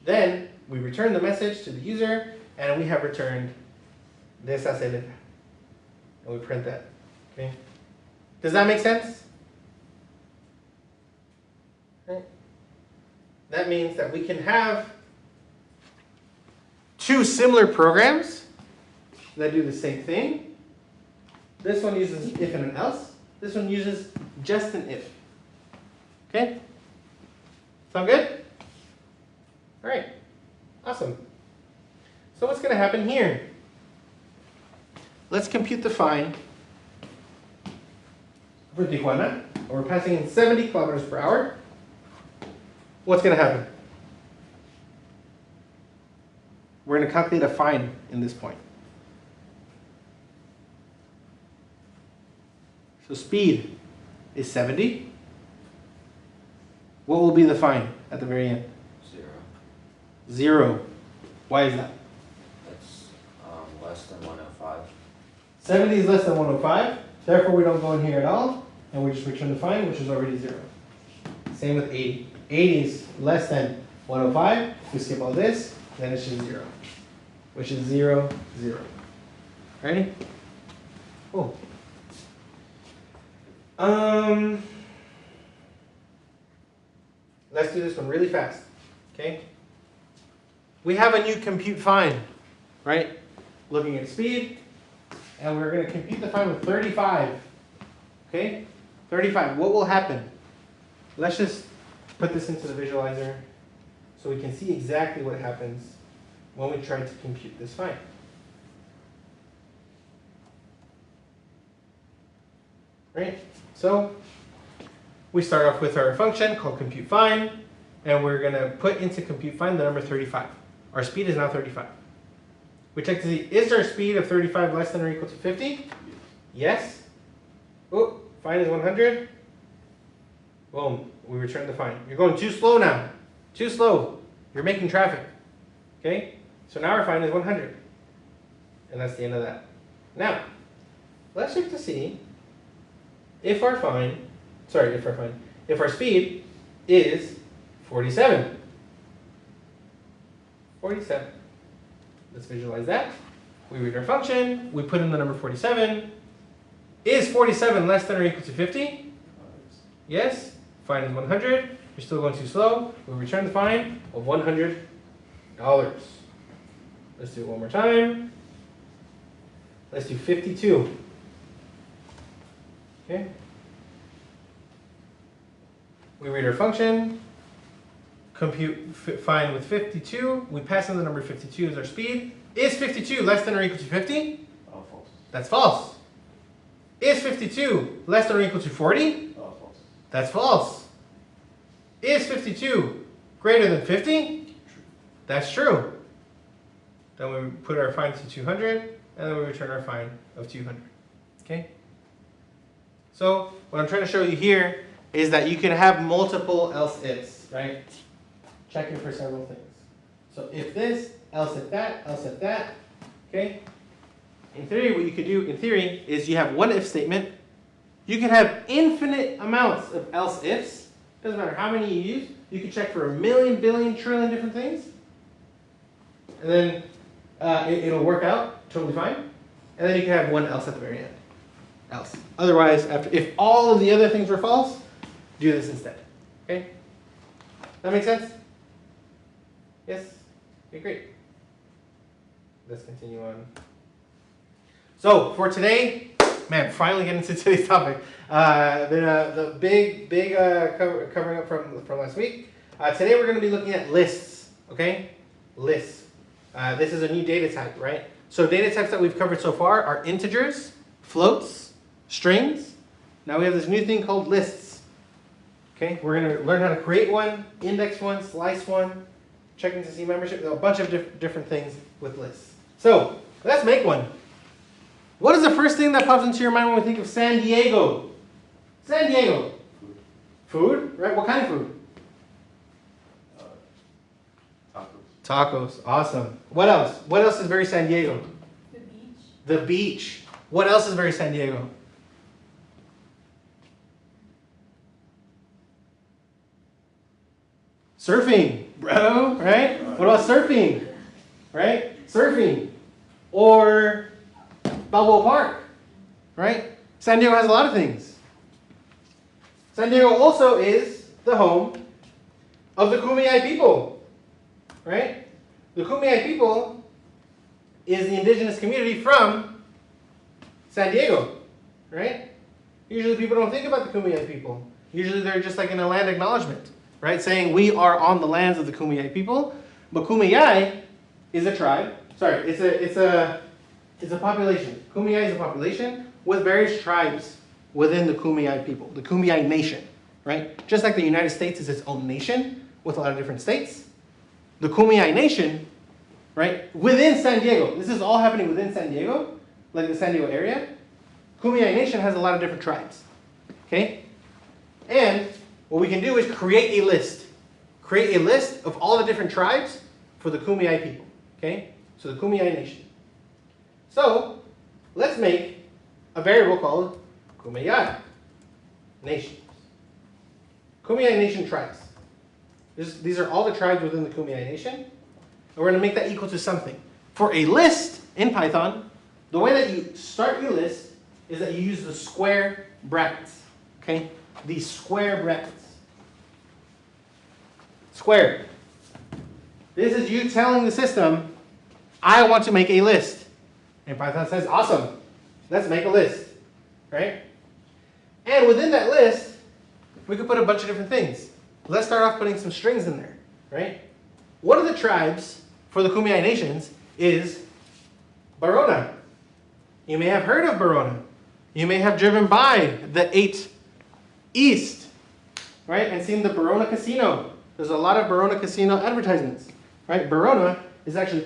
Then we return the message to the user, and we have returned desacelera. And we print that. Okay? Does that make sense? Right. That means that we can have two similar programs that do the same thing. This one uses if and an else. This one uses just an if. Okay? Sound good? All right. Awesome. So what's going to happen here? Let's compute the fine for Tijuana. We're passing in 70 kilometers per hour. What's going to happen? We're going to calculate a fine in this point. So speed is 70. What will be the fine at the very end? 0. 0. Why is that? It's less than 105. 70 is less than 105. Therefore, we don't go in here at all. And we just return the find, which is already 0. Same with 80. 80 is less than 105. We skip all this, then it's just 0. Which is 0, 0. Ready? Cool. Let's do this one really fast. Okay? We have a new compute find, right? Looking at speed, and we're going to compute the find with 35. Okay? 35. What will happen? Let's just put this into the visualizer so we can see exactly what happens when we try to compute this find. Right? So we start off with our function called compute find, and we're going to put into compute find the number 35. Our speed is now 35. We check to see, is our speed of 35 less than or equal to 50? Yes. Oh, find is 100. Boom, we return the find. You're going too slow now. Too slow. You're making traffic. Okay? So now our find is 100. And that's the end of that. Now, let's check to see if our speed is 47. 47. Let's visualize that. We read our function, we put in the number 47. Is 47 less than or equal to 50? Yes. Find is 100. You're still going too slow. We return the find of $100. Let's do it one more time. Let's do 52. Okay. We read our function, compute find with 52. We pass in the number 52 as our speed. Is 52 less than or equal to 50? False. That's false. Is 52 less than or equal to 40? False. That's false. Is 52 greater than 50? True. That's true. Then we put our find to 200, and then we return our find of 200. Okay? So what I'm trying to show you here is that you can have multiple else ifs, right? Checking for several things. So if this, else if that, okay? In theory, what you could do in theory is you have one if statement. You can have infinite amounts of else ifs. Doesn't matter how many you use. You can check for 1 million, billion, trillion different things. And then it'll work out totally fine. And then you can have one else at the very end. Else. Otherwise, if all of the other things were false, do this instead. Okay? That make sense? Yes? Okay, great. Let's continue on. So for today, man, finally getting into today's topic. The big covering up from last week. Today we're going to be looking at lists. Okay? Lists. This is a new data type, right? So data types that we've covered so far are integers, floats, strings. Now we have this new thing called lists. Okay? We're going to learn how to create one, index one, slice one, checking to see membership, a bunch of different things with lists. So let's make one. What is the first thing that pops into your mind when we think of San Diego? San Diego. Food, right? What kind of food? Tacos. Tacos. Awesome. What else? What else is very San Diego? The beach. The beach. What else is very San Diego? Surfing, bro, right? What about surfing? Right? Surfing. Or Balboa Park, right? San Diego has a lot of things. San Diego also is the home of the Kumeyaay people, right? The Kumeyaay people is the indigenous community from San Diego, right? Usually people don't think about the Kumeyaay people. Usually they're just like in a land acknowledgement, right? Saying we are on the lands of the Kumeyaay people. But Kumeyaay is a tribe. Sorry, it's a population. Kumeyaay is a population with various tribes within the Kumeyaay people, the Kumeyaay nation, right? Just like the United States is its own nation with a lot of different states, the Kumeyaay nation, right, within San Diego, this is all happening within San Diego, like the San Diego area, Kumeyaay nation has a lot of different tribes, okay? And what we can do is create a list. Create a list of all the different tribes for the Kumeyaay people. Okay? So the Kumeyaay nation. So let's make a variable called Kumeyaay nation. Kumeyaay nation tribes. These are all the tribes within the Kumeyaay nation. And we're going to make that equal to something. For a list in Python, the way that you start your list is that you use the square brackets. Okay? These square brackets. Square. This is you telling the system, I want to make a list. And Python says, awesome, let's make a list. Right? And within that list, we could put a bunch of different things. Let's start off putting some strings in there. Right? One of the tribes for the Kumeyaay nations is Barona. You may have heard of Barona. You may have driven by the 8 East, right, and seen the Barona Casino. There's a lot of Barona Casino advertisements, right? Barona is actually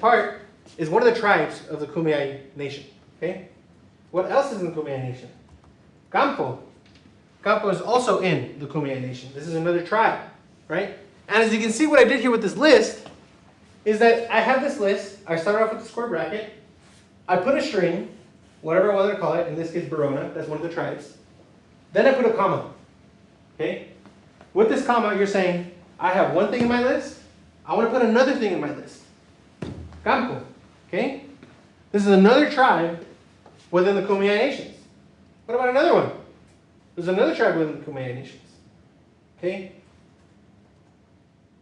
is one of the tribes of the Kumeyaay nation, okay? What else is in the Kumeyaay nation? Campo. Campo is also in the Kumeyaay nation. This is another tribe, right? And as you can see, what I did here with this list is that I have this list. I start off with the square bracket. I put a string, whatever I wanted to call it, in this case Barona, that's one of the tribes. Then I put a comma, okay? With this comma, you're saying, I have one thing in my list, I want to put another thing in my list. Campo, okay? This is another tribe within the Kumeyaay nations. What about another one? There's another tribe within the Kumeyaay nations, okay?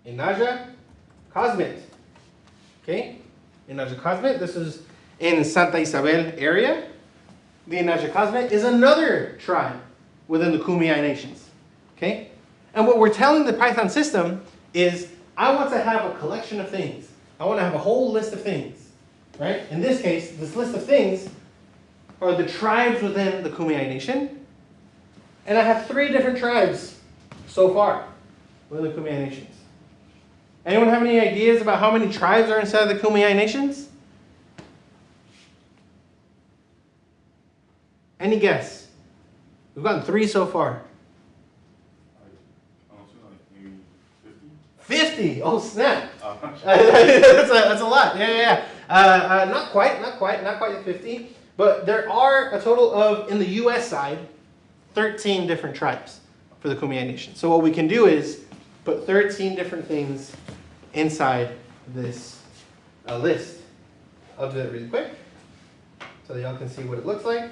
Inaja Cosmet, okay? Inaja Cosmet, this is in Santa Isabel area. The Inaja Cosmet is another tribe within the Kumeyaay nations. Okay? And what we're telling the Python system is, I want to have a collection of things. I want to have a whole list of things. Right? In this case, this list of things are the tribes within the Kumeyaay nation. And I have 3 different tribes so far within the Kumeyaay nations. Anyone have any ideas about how many tribes are inside the Kumeyaay nations? Any guess? We've gotten 3 so far. I don't know, like maybe 50? 50! Oh, snap! That's a lot. Yeah. Not quite at 50. But there are a total of, in the US side, 13 different tribes for the Kumeyaay nation. So what we can do is put 13 different things inside this list. I'll do that really quick so that y'all can see what it looks like.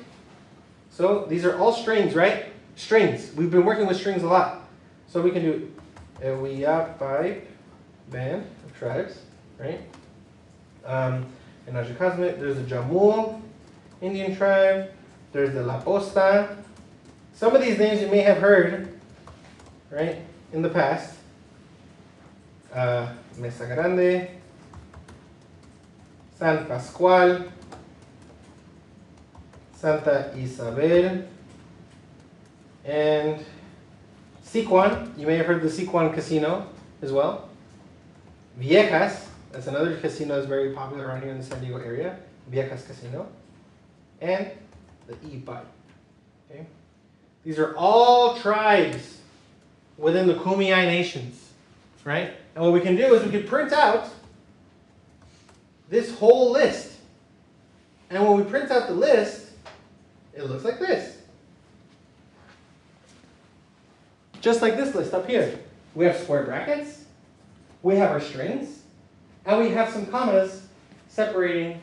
So these are all strings, right? Strings. We've been working with strings a lot. So we can do Ewiya pipe band of tribes, right? In Ajacasmet, there's the Jamul Indian tribe. There's the La Posta. Some of these names you may have heard, right, in the past. Mesa Grande, San Pascual, Santa Isabel, and Siquan. You may have heard the Siquan Casino as well. Viejas, that's another casino that's very popular around here in the San Diego area. Viejas Casino. And the Ipai. Okay? These are all tribes within the Kumeyaay nations, right? And what we can do is we can print out this whole list. And when we print out the list, it looks like this. Just like this list up here. We have square brackets, we have our strings, and we have some commas separating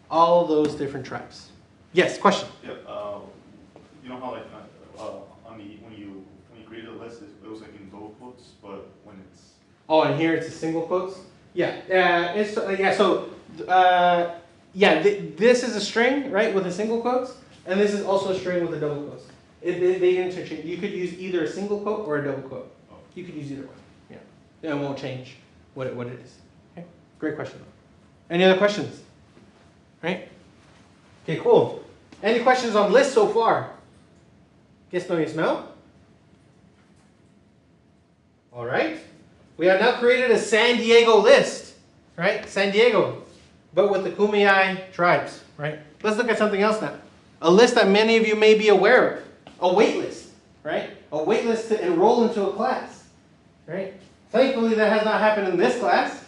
all those different tribes. Yes, question? Yeah, you know how like when you create a list, it was like in double quotes, but when it's Oh, and here it's a single quotes? Yeah. This is a string, right, with a single quotes, and this is also a string with a double quotes. They interchange. You could use either a single quote or a double quote. Oh. You could use either one. Yeah. And it won't change what it is. Okay. Great question. Any other questions? Right? Okay, cool. Any questions on lists so far? Guess no, you smell? All right. We have now created a San Diego list, right? San Diego, but with the Kumeyaay tribes, right? Let's look at something else now. A list that many of you may be aware of. A wait list, right? A wait list to enroll into a class, right? Thankfully, that has not happened in this class,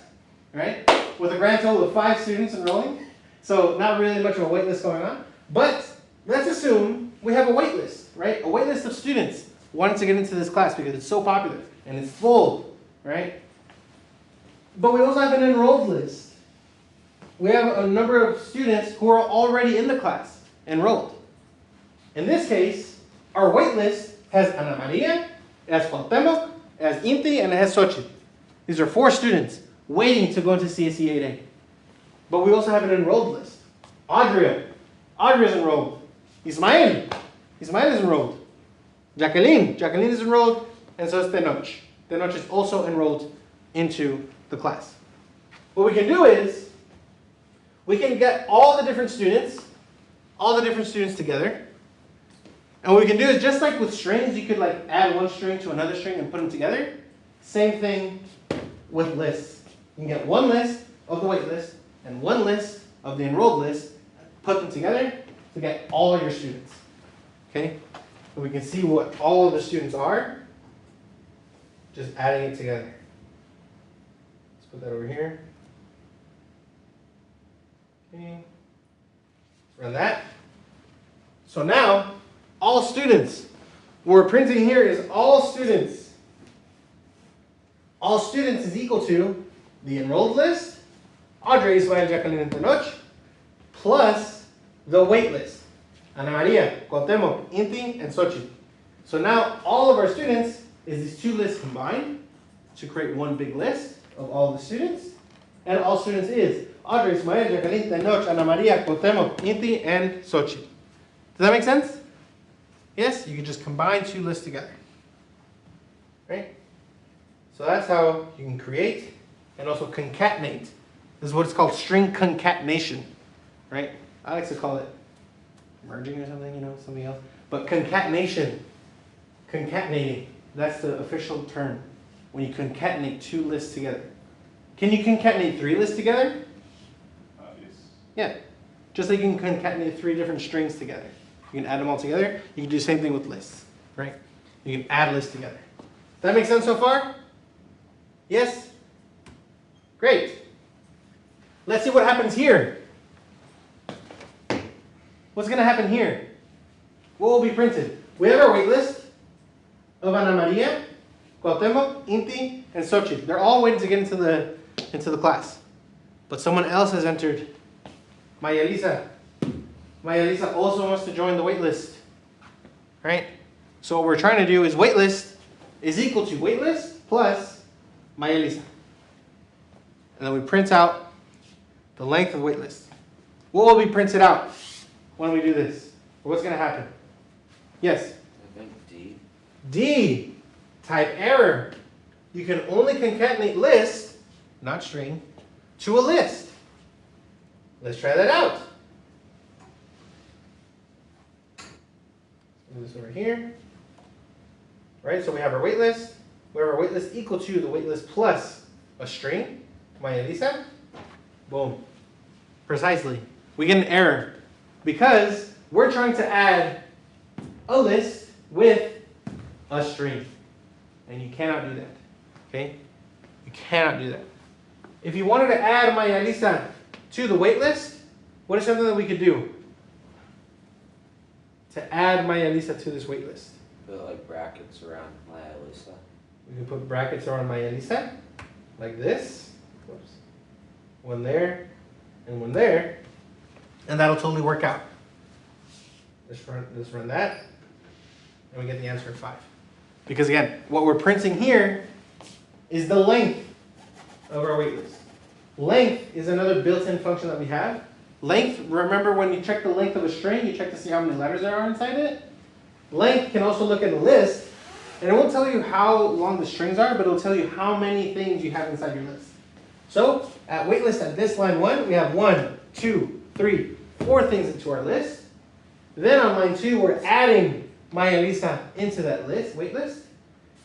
right? With a grand total of 5 students enrolling. So not really much of a wait list going on. But let's assume we have a wait list, right? A wait list of students wanting to get into this class because it's so popular and it's full, right? But we also have an enrolled list. We have a number of students who are already in the class, enrolled. In this case, our wait list has Ana Maria, it has Cuauhtemoc, it has Inti, and it has Xochitl. These are 4 students waiting to go into CSE 8A. But we also have an enrolled list. Audrey is enrolled. Ismael is enrolled. Jacqueline is enrolled, and so is Tenoch. Tenoch is also enrolled into the class. What we can do is, we can get all the different students together. And what we can do is, just like with strings, you could like add one string to another string and put them together. Same thing with lists. You can get one list of the wait list and one list of the enrolled list, put them together to get all your students. Okay? So we can see what all of the students are, just adding it together. Let's put that over here. Okay. Run that. So now, all students. What we're printing here is all students. All students is equal to the enrolled list, Audrey, Ismael, Jacqueline, and Tenoch, plus the wait list, Ana Maria, Cuauhtemoc, Inti, and Xochitl. So now all of our students is these 2 lists combined to create one big list of all the students. And all students is Audrey, Ismael, Jacqueline, Tenoch, Ana Maria, Cuauhtemoc, Inti, and Xochitl. Does that make sense? Yes? You can just combine 2 lists together. Right? So that's how you can create and also concatenate. This is what it's called, string concatenation. Right? I like to call it merging or something, something else. But concatenation, concatenating, that's the official term. When you concatenate 2 lists together. Can you concatenate 3 lists together? Yes. Yeah. Just like you can concatenate 3 different strings together. You can add them all together. You can do the same thing with lists, right? You can add lists together. Does that make sense so far? Yes? Great. Let's see what happens here. What's going to happen here? What will be printed? We have our wait list of Ana Maria, Cuauhtemoc, Inti, and Xochitl. They're all waiting to get into the class. But someone else has entered. Maya Lisa. Maya Lisa also wants to join the wait list. Right? So what we're trying to do is wait list is equal to wait list plus Maya Lisa. And then we print out the length of the wait list. What will be printed out when we do this? Or what's going to happen? Yes? I think D. D. Type error. You can only concatenate list, not string, to a list. Let's try that out. Move this over here. Right, so we have our wait list. We have our wait list equal to the wait list plus a string. Maya Lisa. Boom. Precisely. We get an error because we're trying to add a list with a string. And you cannot do that. Okay? You cannot do that. If you wanted to add Maya Lisa to the wait list, what is something that we could do to add Maya Lisa to this wait list? Put like brackets around Maya Lisa. We can put brackets around Maya Lisa, like this. Whoops. One there, and one there. And that'll totally work out. Let's run that, and we get the answer of 5. Because again, what we're printing here is the length of our wait list. Length is another built-in function that we have. Length, remember when you check the length of a string, you check to see how many letters there are inside it? Length can also look at the list, and it won't tell you how long the strings are, but it'll tell you how many things you have inside your list. So, at waitlist at this line 1, we have 1, 2, 3, 4 things into our list. Then on line 2, we're adding Maya Lisa into that list, wait list,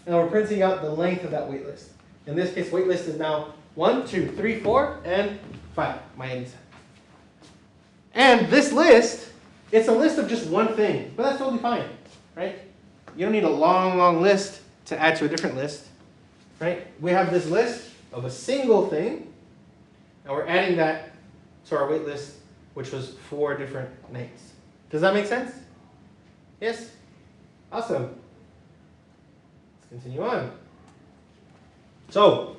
and we're printing out the length of that wait list. In this case, wait list is now 1, 2, 3, 4, and 5, Maya Lisa. And this list, it's a list of just one thing, but that's totally fine, right? You don't need a long, long list to add to a different list, right? We have this list of a single thing, and we're adding that to our wait list, which was 4 different names. Does that make sense? Yes? Awesome. Let's continue on. So,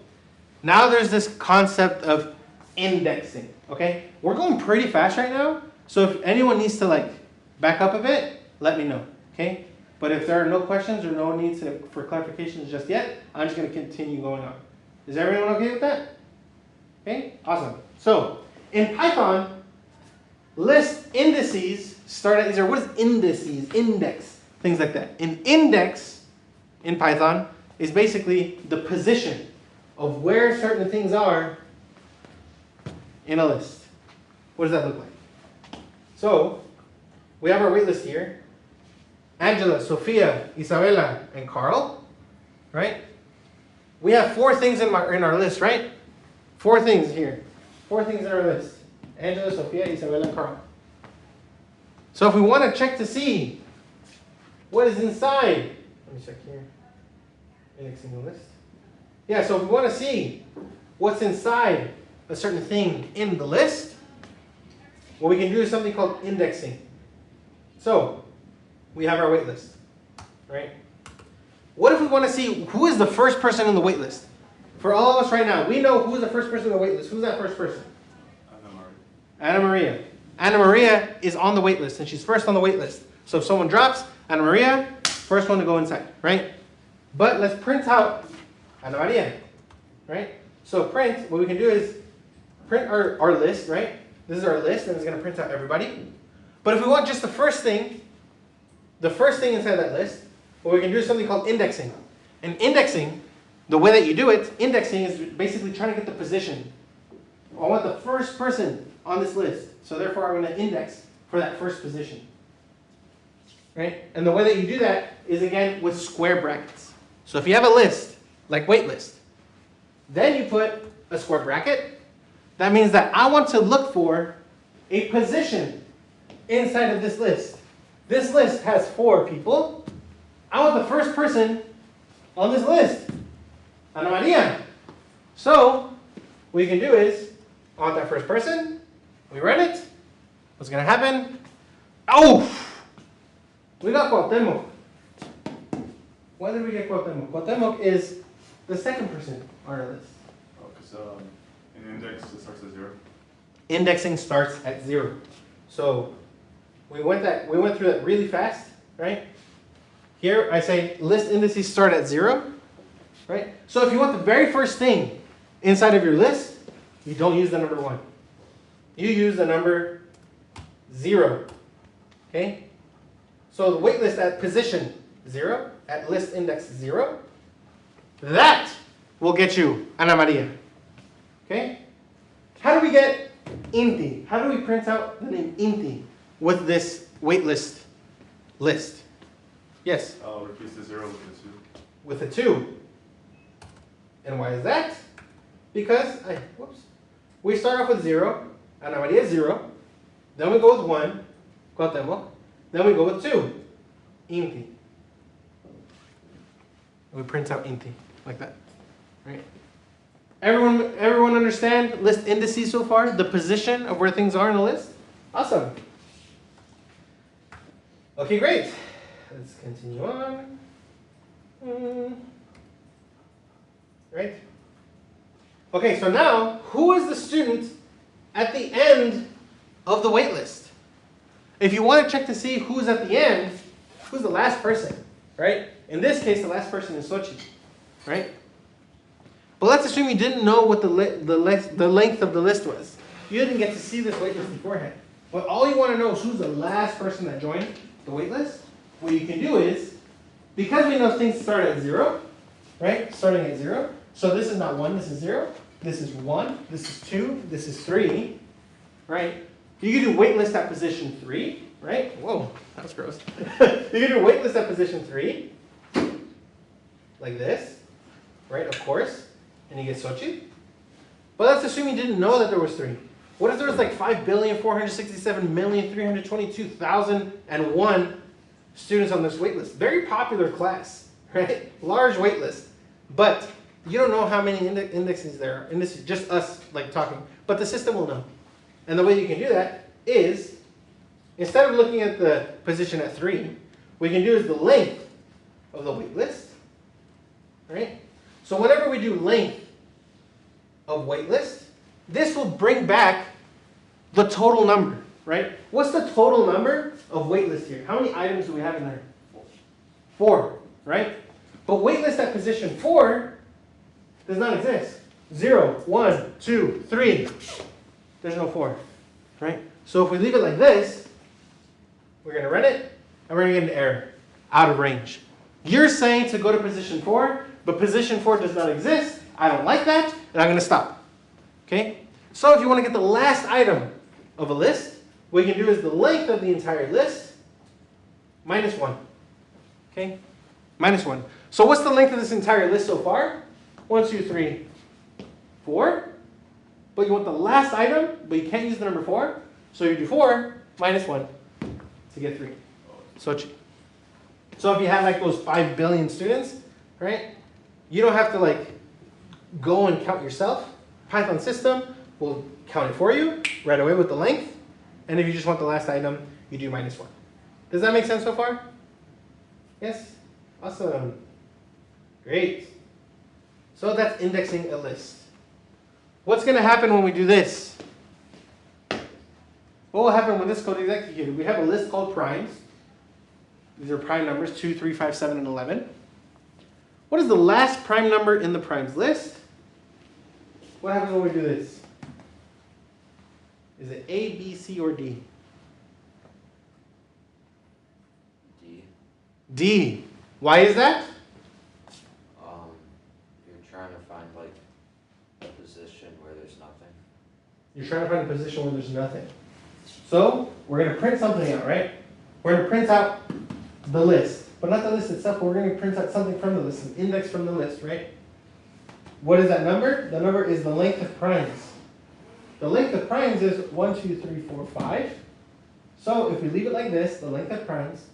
now there's this concept of indexing, okay? We're going pretty fast right now, so if anyone needs to like back up a bit, let me know, okay? But if there are no questions or no need for clarifications just yet, I'm just going to continue going on. Is everyone okay with that? Okay, awesome. So, in Python, list indices start at 0. What is indices? Index, things like that. An index in Python is basically the position of where certain things are in a list. What does that look like? So, we have our wait list here. Angela, Sophia, Isabella, and Carl, right? We have 4 things in our list, right? 4 things here. 4 things in our list. Angela, Sophia, Isabella, and Carl. So if we want to check to see what is inside, let me check here. Indexing the list. Yeah, so if we want to see what's inside a certain thing in the list, what we can do is something called indexing. So we have our wait list, right? What if we want to see who is the first person in the wait list? For all of us right now, we know who is the first person in the wait list. Who's that first person? Anna Maria. Anna Maria is on the wait list, and she's first on the wait list. So if someone drops, Anna Maria, first one to go inside, right? But let's print out Anna Maria, right? So print, what we can do is print our list, right? This is our list, and it's going to print out everybody. But if we want just the first thing inside that list, what we can do is something called indexing. And indexing, the way that you do it, indexing is basically trying to get the position. I want the first person on this list. So therefore, I'm going to index for that first position. Right? And the way that you do that is, again, with square brackets. So if you have a list, like wait list, then you put a square bracket. That means that I want to look for a position inside of this list. This list has 4 people. I want the first person on this list, Ana Maria. So what you can do is, I want that first person. We run it. What's going to happen? Oh! We got Cuauhtemoc. Why did we get Cuauhtemoc? Cuauhtemoc is the second person on our list. Oh, because an index starts at 0. Indexing starts at 0. So we went through that really fast, right? Here I say list indices start at 0, right? So if you want the very first thing inside of your list, you don't use the number 1. You use the number 0. Okay? So the wait list at position 0, at list index 0, that will get you Ana Maria. Okay? How do we get Inti? How do we print out the name Inti with this wait list? Yes? Replace the 0 with the 2. With a 2. And why is that? Because, we start off with 0, Ana Maria is 0, then we go with 1, Cuauhtemoc, then we go with 2, Inti. We print out Inti, like that, right? Everyone understand list indices so far? The position of where things are in a list? Awesome. Okay, great. Let's continue on. Right? Okay, so now, who is the student at the end of the wait list? If you want to check to see who's at the end, who's the last person, right? In this case, the last person is Sochi, right? But let's assume you didn't know what the length of the list was. You didn't get to see this wait list beforehand. But all you want to know is who's the last person that joined the wait list. What you can do is, because we know things start at 0, right? Starting at 0. So this is not 1, this is 0. This is 1, this is 2, this is 3, right? You can do wait list at position 3, right? Whoa, that was gross. You can do wait list at position 3, like this, right? Of course. And you get Sochi. But let's assume you didn't know that there was 3. What if there was like 5,467,322,001 students on this wait list? Very popular class, right? Large wait list. But you don't know how many indexes there are. And this is just us like talking. but the system will know. And the way you can do that is, instead of looking at the position at 3, what we can do is the length of the wait list, right? So whenever we do length of wait list, this will bring back the total number, right? What's the total number of wait list here? How many items do we have in there? 4, right? But wait list at position 4 does not exist. 0, 1, 2, 3. There's no 4, right? So if we leave it like this, we're going to run it, and we're going to get an error, out of range. You're saying to go to position 4, but position 4 does not exist. I don't like that, and I'm going to stop. Okay? So if you want to get the last item of a list, what you can do is the length of the entire list minus 1. Okay? Minus 1. So what's the length of this entire list so far? 1, 2, 3, 4. But you want the last item, but you can't use the number 4. So you do 4 minus 1 to get 3. So if you have like those 5 billion students, right? You don't have to like go and count yourself. Python system will count it for you right away with the length. And if you just want the last item, you do minus 1. Does that make sense so far? Yes? Awesome. Great. So that's indexing a list. What's going to happen when we do this? What will happen when this code is executed? We have a list called primes. These are prime numbers, 2, 3, 5, 7, and 11. What is the last prime number in the primes list? What happens when we do this? Is it A, B, C, or D? D. D. Why is that? You're trying to find like a position where there's nothing. You're trying to find a position where there's nothing. So we're going to print something out, right? We're going to print out the list, but not the list itself. But we're going to print out something from the list, an index from the list, right? What is that number? The number is the length of primes. The length of primes is 1, 2, 3, 4, 5. So if we leave it like this, the length of primes,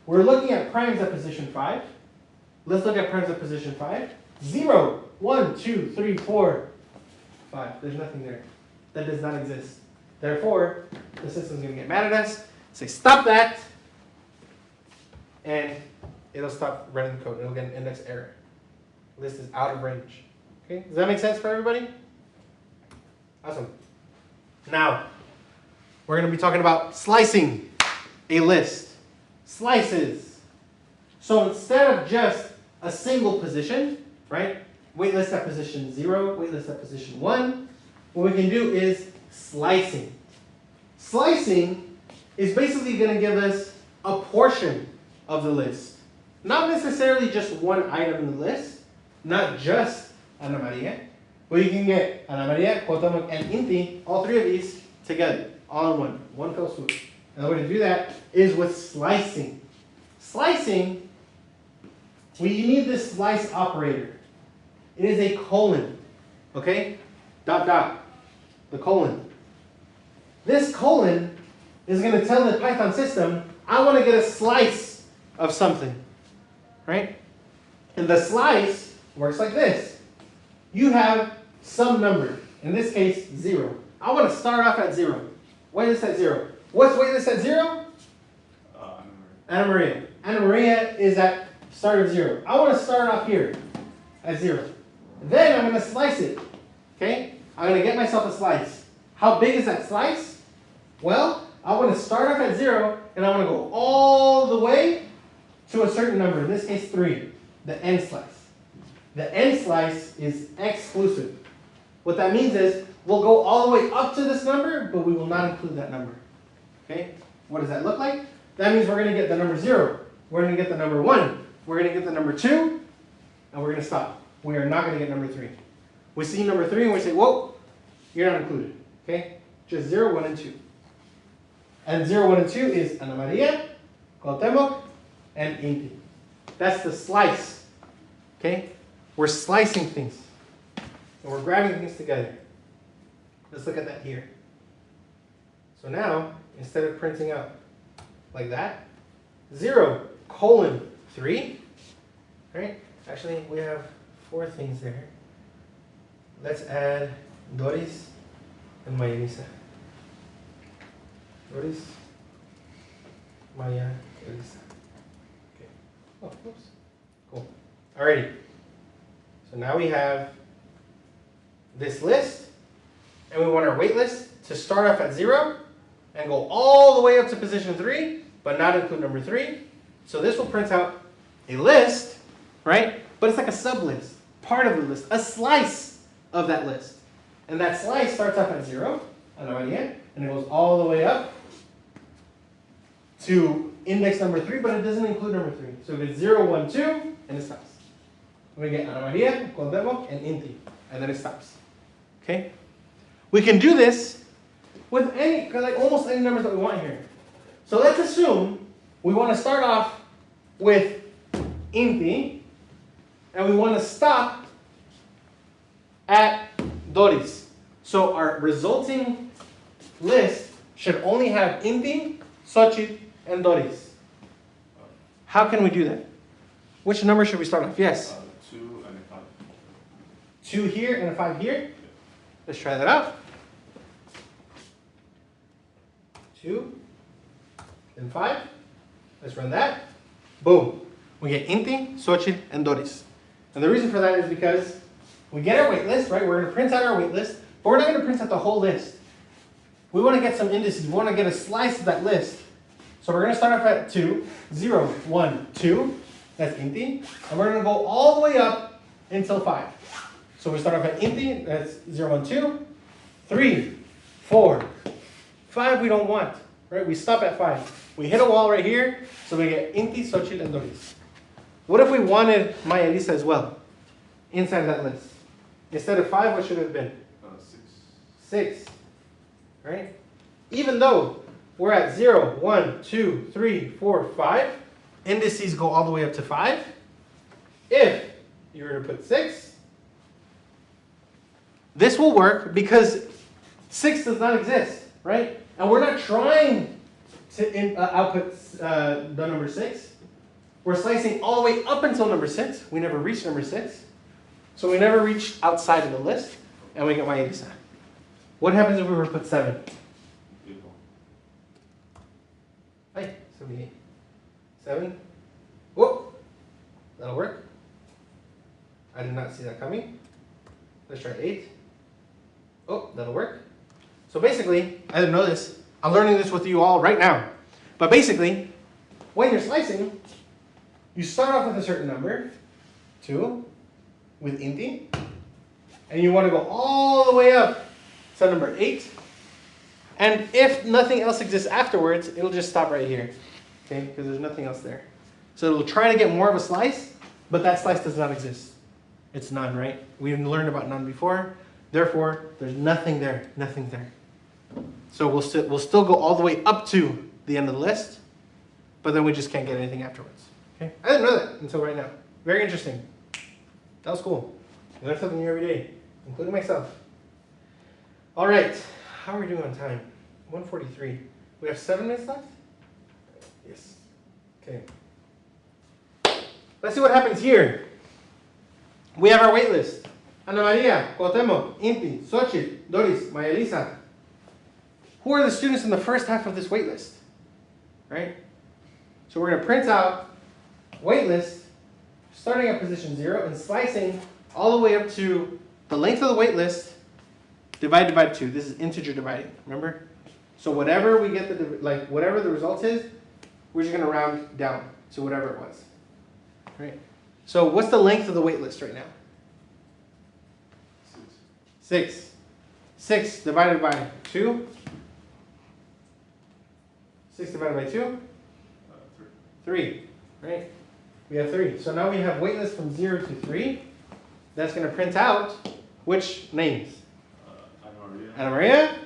we're looking at primes at position 5. Let's look at primes at position 5. 0, 1, 2, 3, 4, 5. There's nothing there. That does not exist. Therefore, the system's going to get mad at us, say stop that, and it'll stop running the code. It'll get an index error. List is out of range. Okay, does that make sense for everybody? Awesome. Now, we're going to be talking about slicing a list. Slices. So instead of just a single position, right? Wait list at position 0, wait list at position 1. What we can do is slicing. Slicing is basically going to give us a portion of the list. Not necessarily just one item in the list, not just Ana Maria, but you can get Ana Maria, Cuauhtémoc, and Inti, all 3 of these together, all in one fell swoop. And the way to do that is with slicing. Slicing, we need this slice operator. It is a colon, okay? Dot, dot, the colon. This colon is going to tell the Python system, I want to get a slice of something, right? And the slice works like this. You have some number, in this case, 0. I want to start off at 0. Wait list at 0. What's wait list at 0? Ana Maria. Ana Maria is at start of 0. I want to start off here at 0. Then I'm going to slice it. Okay? I'm going to get myself a slice. How big is that slice? Well, I want to start off at 0, and I want to go all the way to a certain number. In this case, 3. The end slice. The end slice is exclusive. What that means is we'll go all the way up to this number, but we will not include that number. Okay? What does that look like? That means we're going to get the number 0. We're going to get the number 1. We're going to get the number 2. And we're going to stop. We are not going to get number 3. We see number 3 and we say, whoa, you're not included. Okay? Just 0, 1, and 2. And 0, 1, and 2 is Ana Maria, Cuauhtémoc, and Inti. That's the slice. Okay? We're slicing things. And we're grabbing things together. Let's look at that here. So now, instead of printing out like that, 0, colon, 3. Right? Actually, we have 4 things there. Let's add Doris and María Elisa. Doris, María Elisa. Okay. Oh, oops. Cool. Alrighty. So now we have this list, and we want our wait list to start off at 0 and go all the way up to position 3, but not include number 3. So this will print out a list, right? But it's like a sublist, part of the list, a slice of that list. And that slice starts off at 0, and it goes all the way up to index number 3, but it doesn't include number 3. So it's 0, 1, 2, and it stops. We get Ana Maria, Cuauhtémoc, and Inti, and then it stops. Okay? We can do this with any, like almost any numbers that we want here. So let's assume we want to start off with Inti, and we want to stop at Doris. So our resulting list should only have Inti, Xochitl, and Doris. How can we do that? Which number should we start off? Yes? 2 and a 5. 2 here and a 5 here. Let's try that out. 2 and 5. Let's run that. Boom. We get Inti, Xochitl, and Doris. And the reason for that is because we get our wait list, right? We're going to print out our wait list, but we're not going to print out the whole list. We want to get some indices. We want to get a slice of that list. So we're going to start off at 2, 0, 1, 2. That's Inti. And we're going to go all the way up until 5. So we start off at Inti, that's 0, 1, 2, 3, 4, 5 we don't want, right? We stop at 5. We hit a wall right here, so we get Inti, Xochitl, and Doris. What if we wanted María Elisa as well, inside that list? Instead of 5, what should it have been? 6. 6, right? Even though we're at 0, 1, 2, 3, 4, 5, indices go all the way up to 5. If you were to put 6, this will work because 6 does not exist, right? And we're not trying to output the number 6. We're slicing all the way up until number 6. We never reached number 6. So we never reached outside of the list, and we get María Elisa. What happens if we were to put 7? Hey, 78. 7. Whoop. That'll work. I did not see that coming. Let's try 8. Oh, that'll work. So basically, I didn't know this. I'm learning this with you all right now. But basically, when you're slicing, you start off with a certain number, 2, with Inti, and you want to go all the way up to number 8. And if nothing else exists afterwards, it'll just stop right here, okay? Because there's nothing else there. So it'll try to get more of a slice, but that slice does not exist. It's none, right? We learned about none before. Therefore, there's nothing there, nothing there. So we'll still go all the way up to the end of the list, but then we just can't get anything afterwards. Okay? I didn't know that until right now. Very interesting. That was cool. You learn something new every day, including myself. All right. How are we doing on time? 1:43. We have 7 minutes left? Yes. Okay. Let's see what happens here. We have our wait list. Ana Maria, Cuauhtémoc, Inti, Xochitl, Doris, María Elisa. Who are the students in the first half of this wait list? Right? So we're going to print out wait list starting at position 0 and slicing all the way up to the length of the wait list divided by 2. This is integer dividing, remember? So whatever we get, whatever the result is, we're just going to round down to whatever it was. Right? So what's the length of the wait list right now? 6. 6 divided by 2. 6 divided by 2? 3. Right? We have 3. So now we have wait list from 0 to 3. That's going to print out which names? Ana Maria,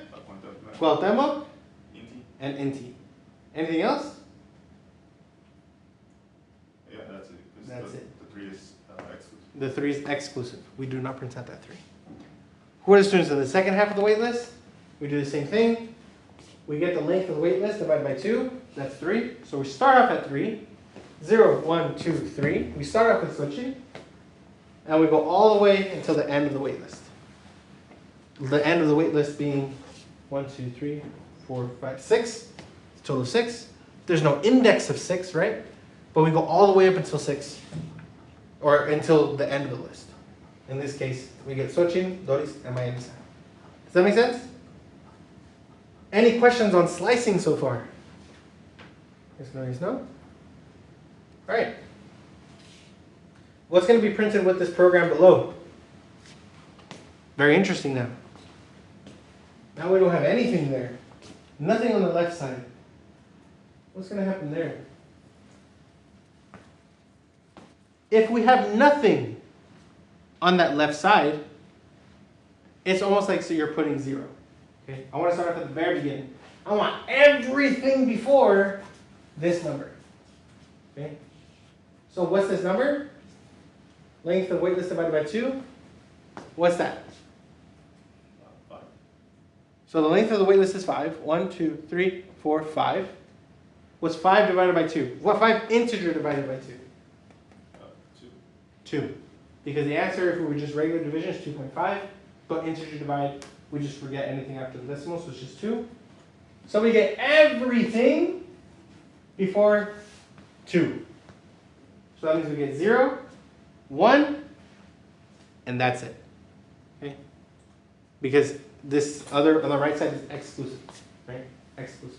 Cuauhtémoc, and Inti. Anything else? Yeah, that's it. That's it. The 3 is exclusive. The 3 is exclusive. We do not print out that 3. Who are the students in the second half of the wait list? We do the same thing. We get the length of the wait list divided by 2. That's 3. So we start off at 3. 0, 1, 2, 3. We start off with Xochitl. And we go all the way until the end of the wait list. The end of the wait list being 1, 2, 3, 4, 5, 6. Total of 6. There's no index of 6, right? But we go all the way up until 6. Or until the end of the list. In this case, we get Xochitl, Doris, and Mayanisa. Does that make sense? Any questions on slicing so far? Yes, no, yes, no? All right. What's going to be printed with this program below? Very interesting now. Now we don't have anything there. Nothing on the left side. What's going to happen there? If we have nothing on that left side, it's almost like so you're putting 0. Okay? I want to start off at the very beginning. I want everything before this number. Okay? So what's this number? Length of weight list divided by 2. What's that? 5. So the length of the wait list is 5. 1, 2, 3, 4, 5. What's 5 divided by 2? What 5 integer divided by 2? 2. 2. Because the answer, if we were just regular division, is 2.5. But integer divide, we just forget anything after the decimal, so it's just 2. So we get everything before 2. So that means we get 0, 1, and that's it. Okay? Because this other on the right side is exclusive, right? Exclusive.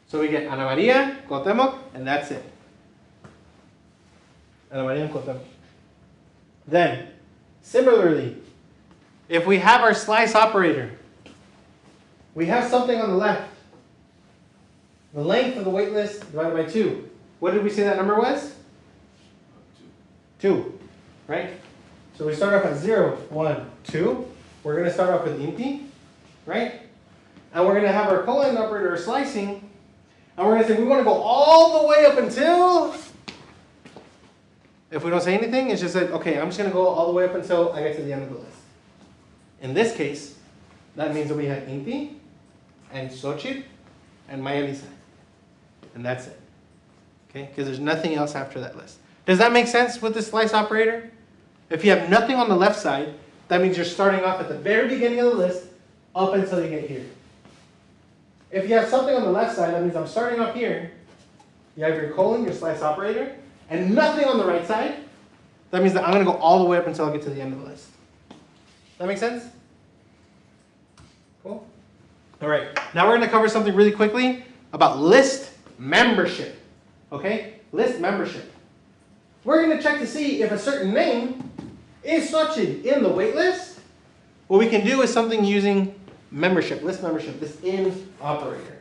So we get Ana Maria, Cuauhtémoc, and that's it. Ana Maria and Cuauhtémoc. Then, similarly, if we have our slice operator, we have something on the left. The length of the wait list divided by 2. What did we say that number was? 2, right? So we start off at 0, 1, 2. We're going to start off with inti, right? And we're going to have our colon operator slicing. And we're going to say we want to go all the way up until... If we don't say anything, it's just like, okay, I'm just going to go all the way up until I get to the end of the list. In this case, that means that we have inti and Xochitl and Maya Lisa. And that's it. Okay? Because there's nothing else after that list. Does that make sense with the slice operator? If you have nothing on the left side, that means you're starting off at the very beginning of the list up until you get here. If you have something on the left side, that means I'm starting up here. You have your colon, your slice operator, and nothing on the right side. That means that I'm going to go all the way up until I get to the end of the list. That make sense? Cool. All right. Now we're going to cover something really quickly about list membership. Okay? List membership. We're going to check to see if a certain name is Xochitl in the wait list. What we can do is something using membership, list membership, this in operator.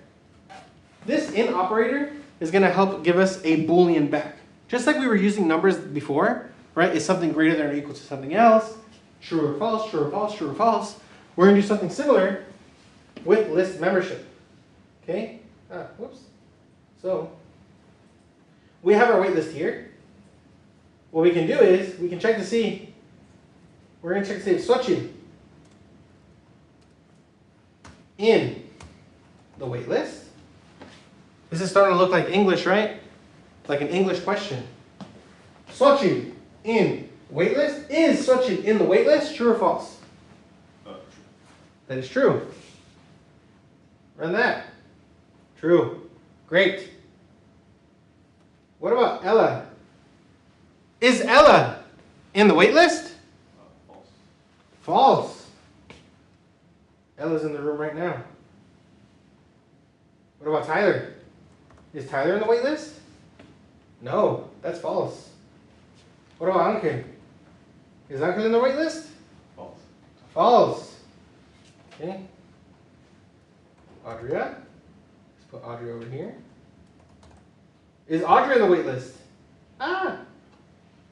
This in operator is going to help give us a Boolean back. Just like we were using numbers before, right? Is something greater than or equal to something else? True or false, true or false, true or false. We're going to do something similar with list membership. Okay? Whoops. So, we have our wait list here. What we can do is, we can check to see, we're going to check to see if Xochitl in the wait list. This is starting to look like English, right? Like an English question. Xochitl in wait list. Is Xochitl in the wait list? True or false? True. That is true. Run that. True. Great. What about Ella? Is Ella in the wait list? False. False. Ella's in the room right now. What about Tyler? Is Tyler in the wait list? No, that's false. What about Anke? Is Anke in the wait list? False. False. Okay. Audrey. Let's put Audrey over here. Is Audrey in the wait list?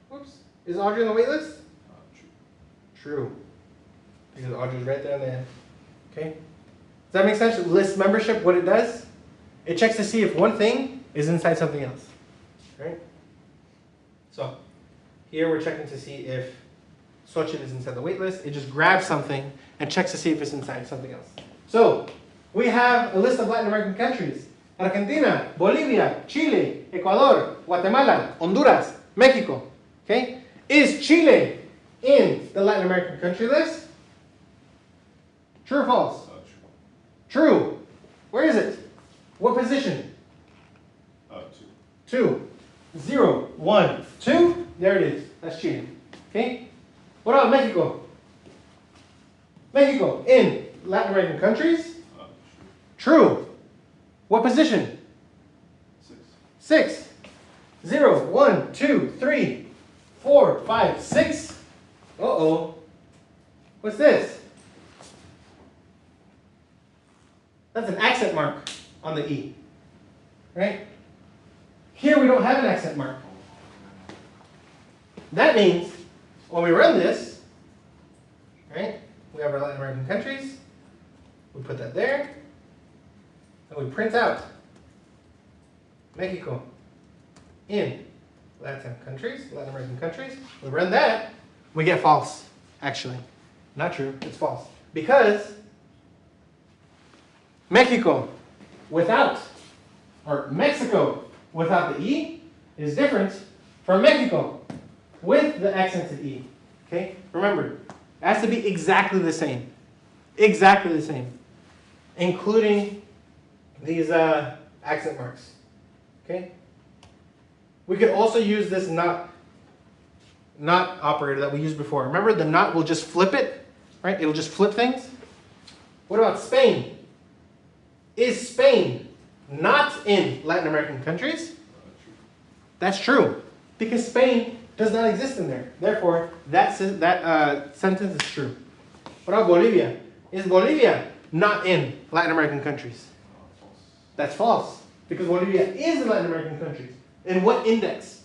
Whoops. Is Audrey in the wait list? True. True. Because Audrey's right there in the end. Okay. Does that make sense? List membership, what it does? It checks to see if one thing is inside something else. Right? So, here we're checking to see if Xochitl is inside the wait list. It just grabs something and checks to see if it's inside something else. So, we have a list of Latin American countries. Argentina, Bolivia, Chile, Ecuador, Guatemala, Honduras, Mexico. Okay? Is Chile in the Latin American country list? True or false? True. True. Where is it? What position? 2. 2. 0, 1, 2. There it is. That's cheating. Okay? What about Mexico? Mexico in Latin American countries? True. What position? 6. 6. 0, 1, 2, 3, 4, 5, 6. Uh-oh. What's this? That's an accent mark on the E. Right? Here we don't have an accent mark. That means when we run this, right, we have our Latin American countries, we put that there, and we print out Mexico in Latin American countries. We run that, we get false, actually. Not true, it's false. Because Mexico without, or Mexico without the E is different from Mexico with the accented E. Okay? Remember, it has to be exactly the same. Exactly the same. Including these accent marks. Okay? We could also use this not operator that we used before. Remember, the not will just flip it, right? It'll just flip things. What about Spain? Is Spain not in Latin American countries? That's true, because Spain does not exist in there. Therefore, that sentence is true. What about Bolivia? Is Bolivia not in Latin American countries? False. That's false, because Bolivia is in Latin American countries. In what index?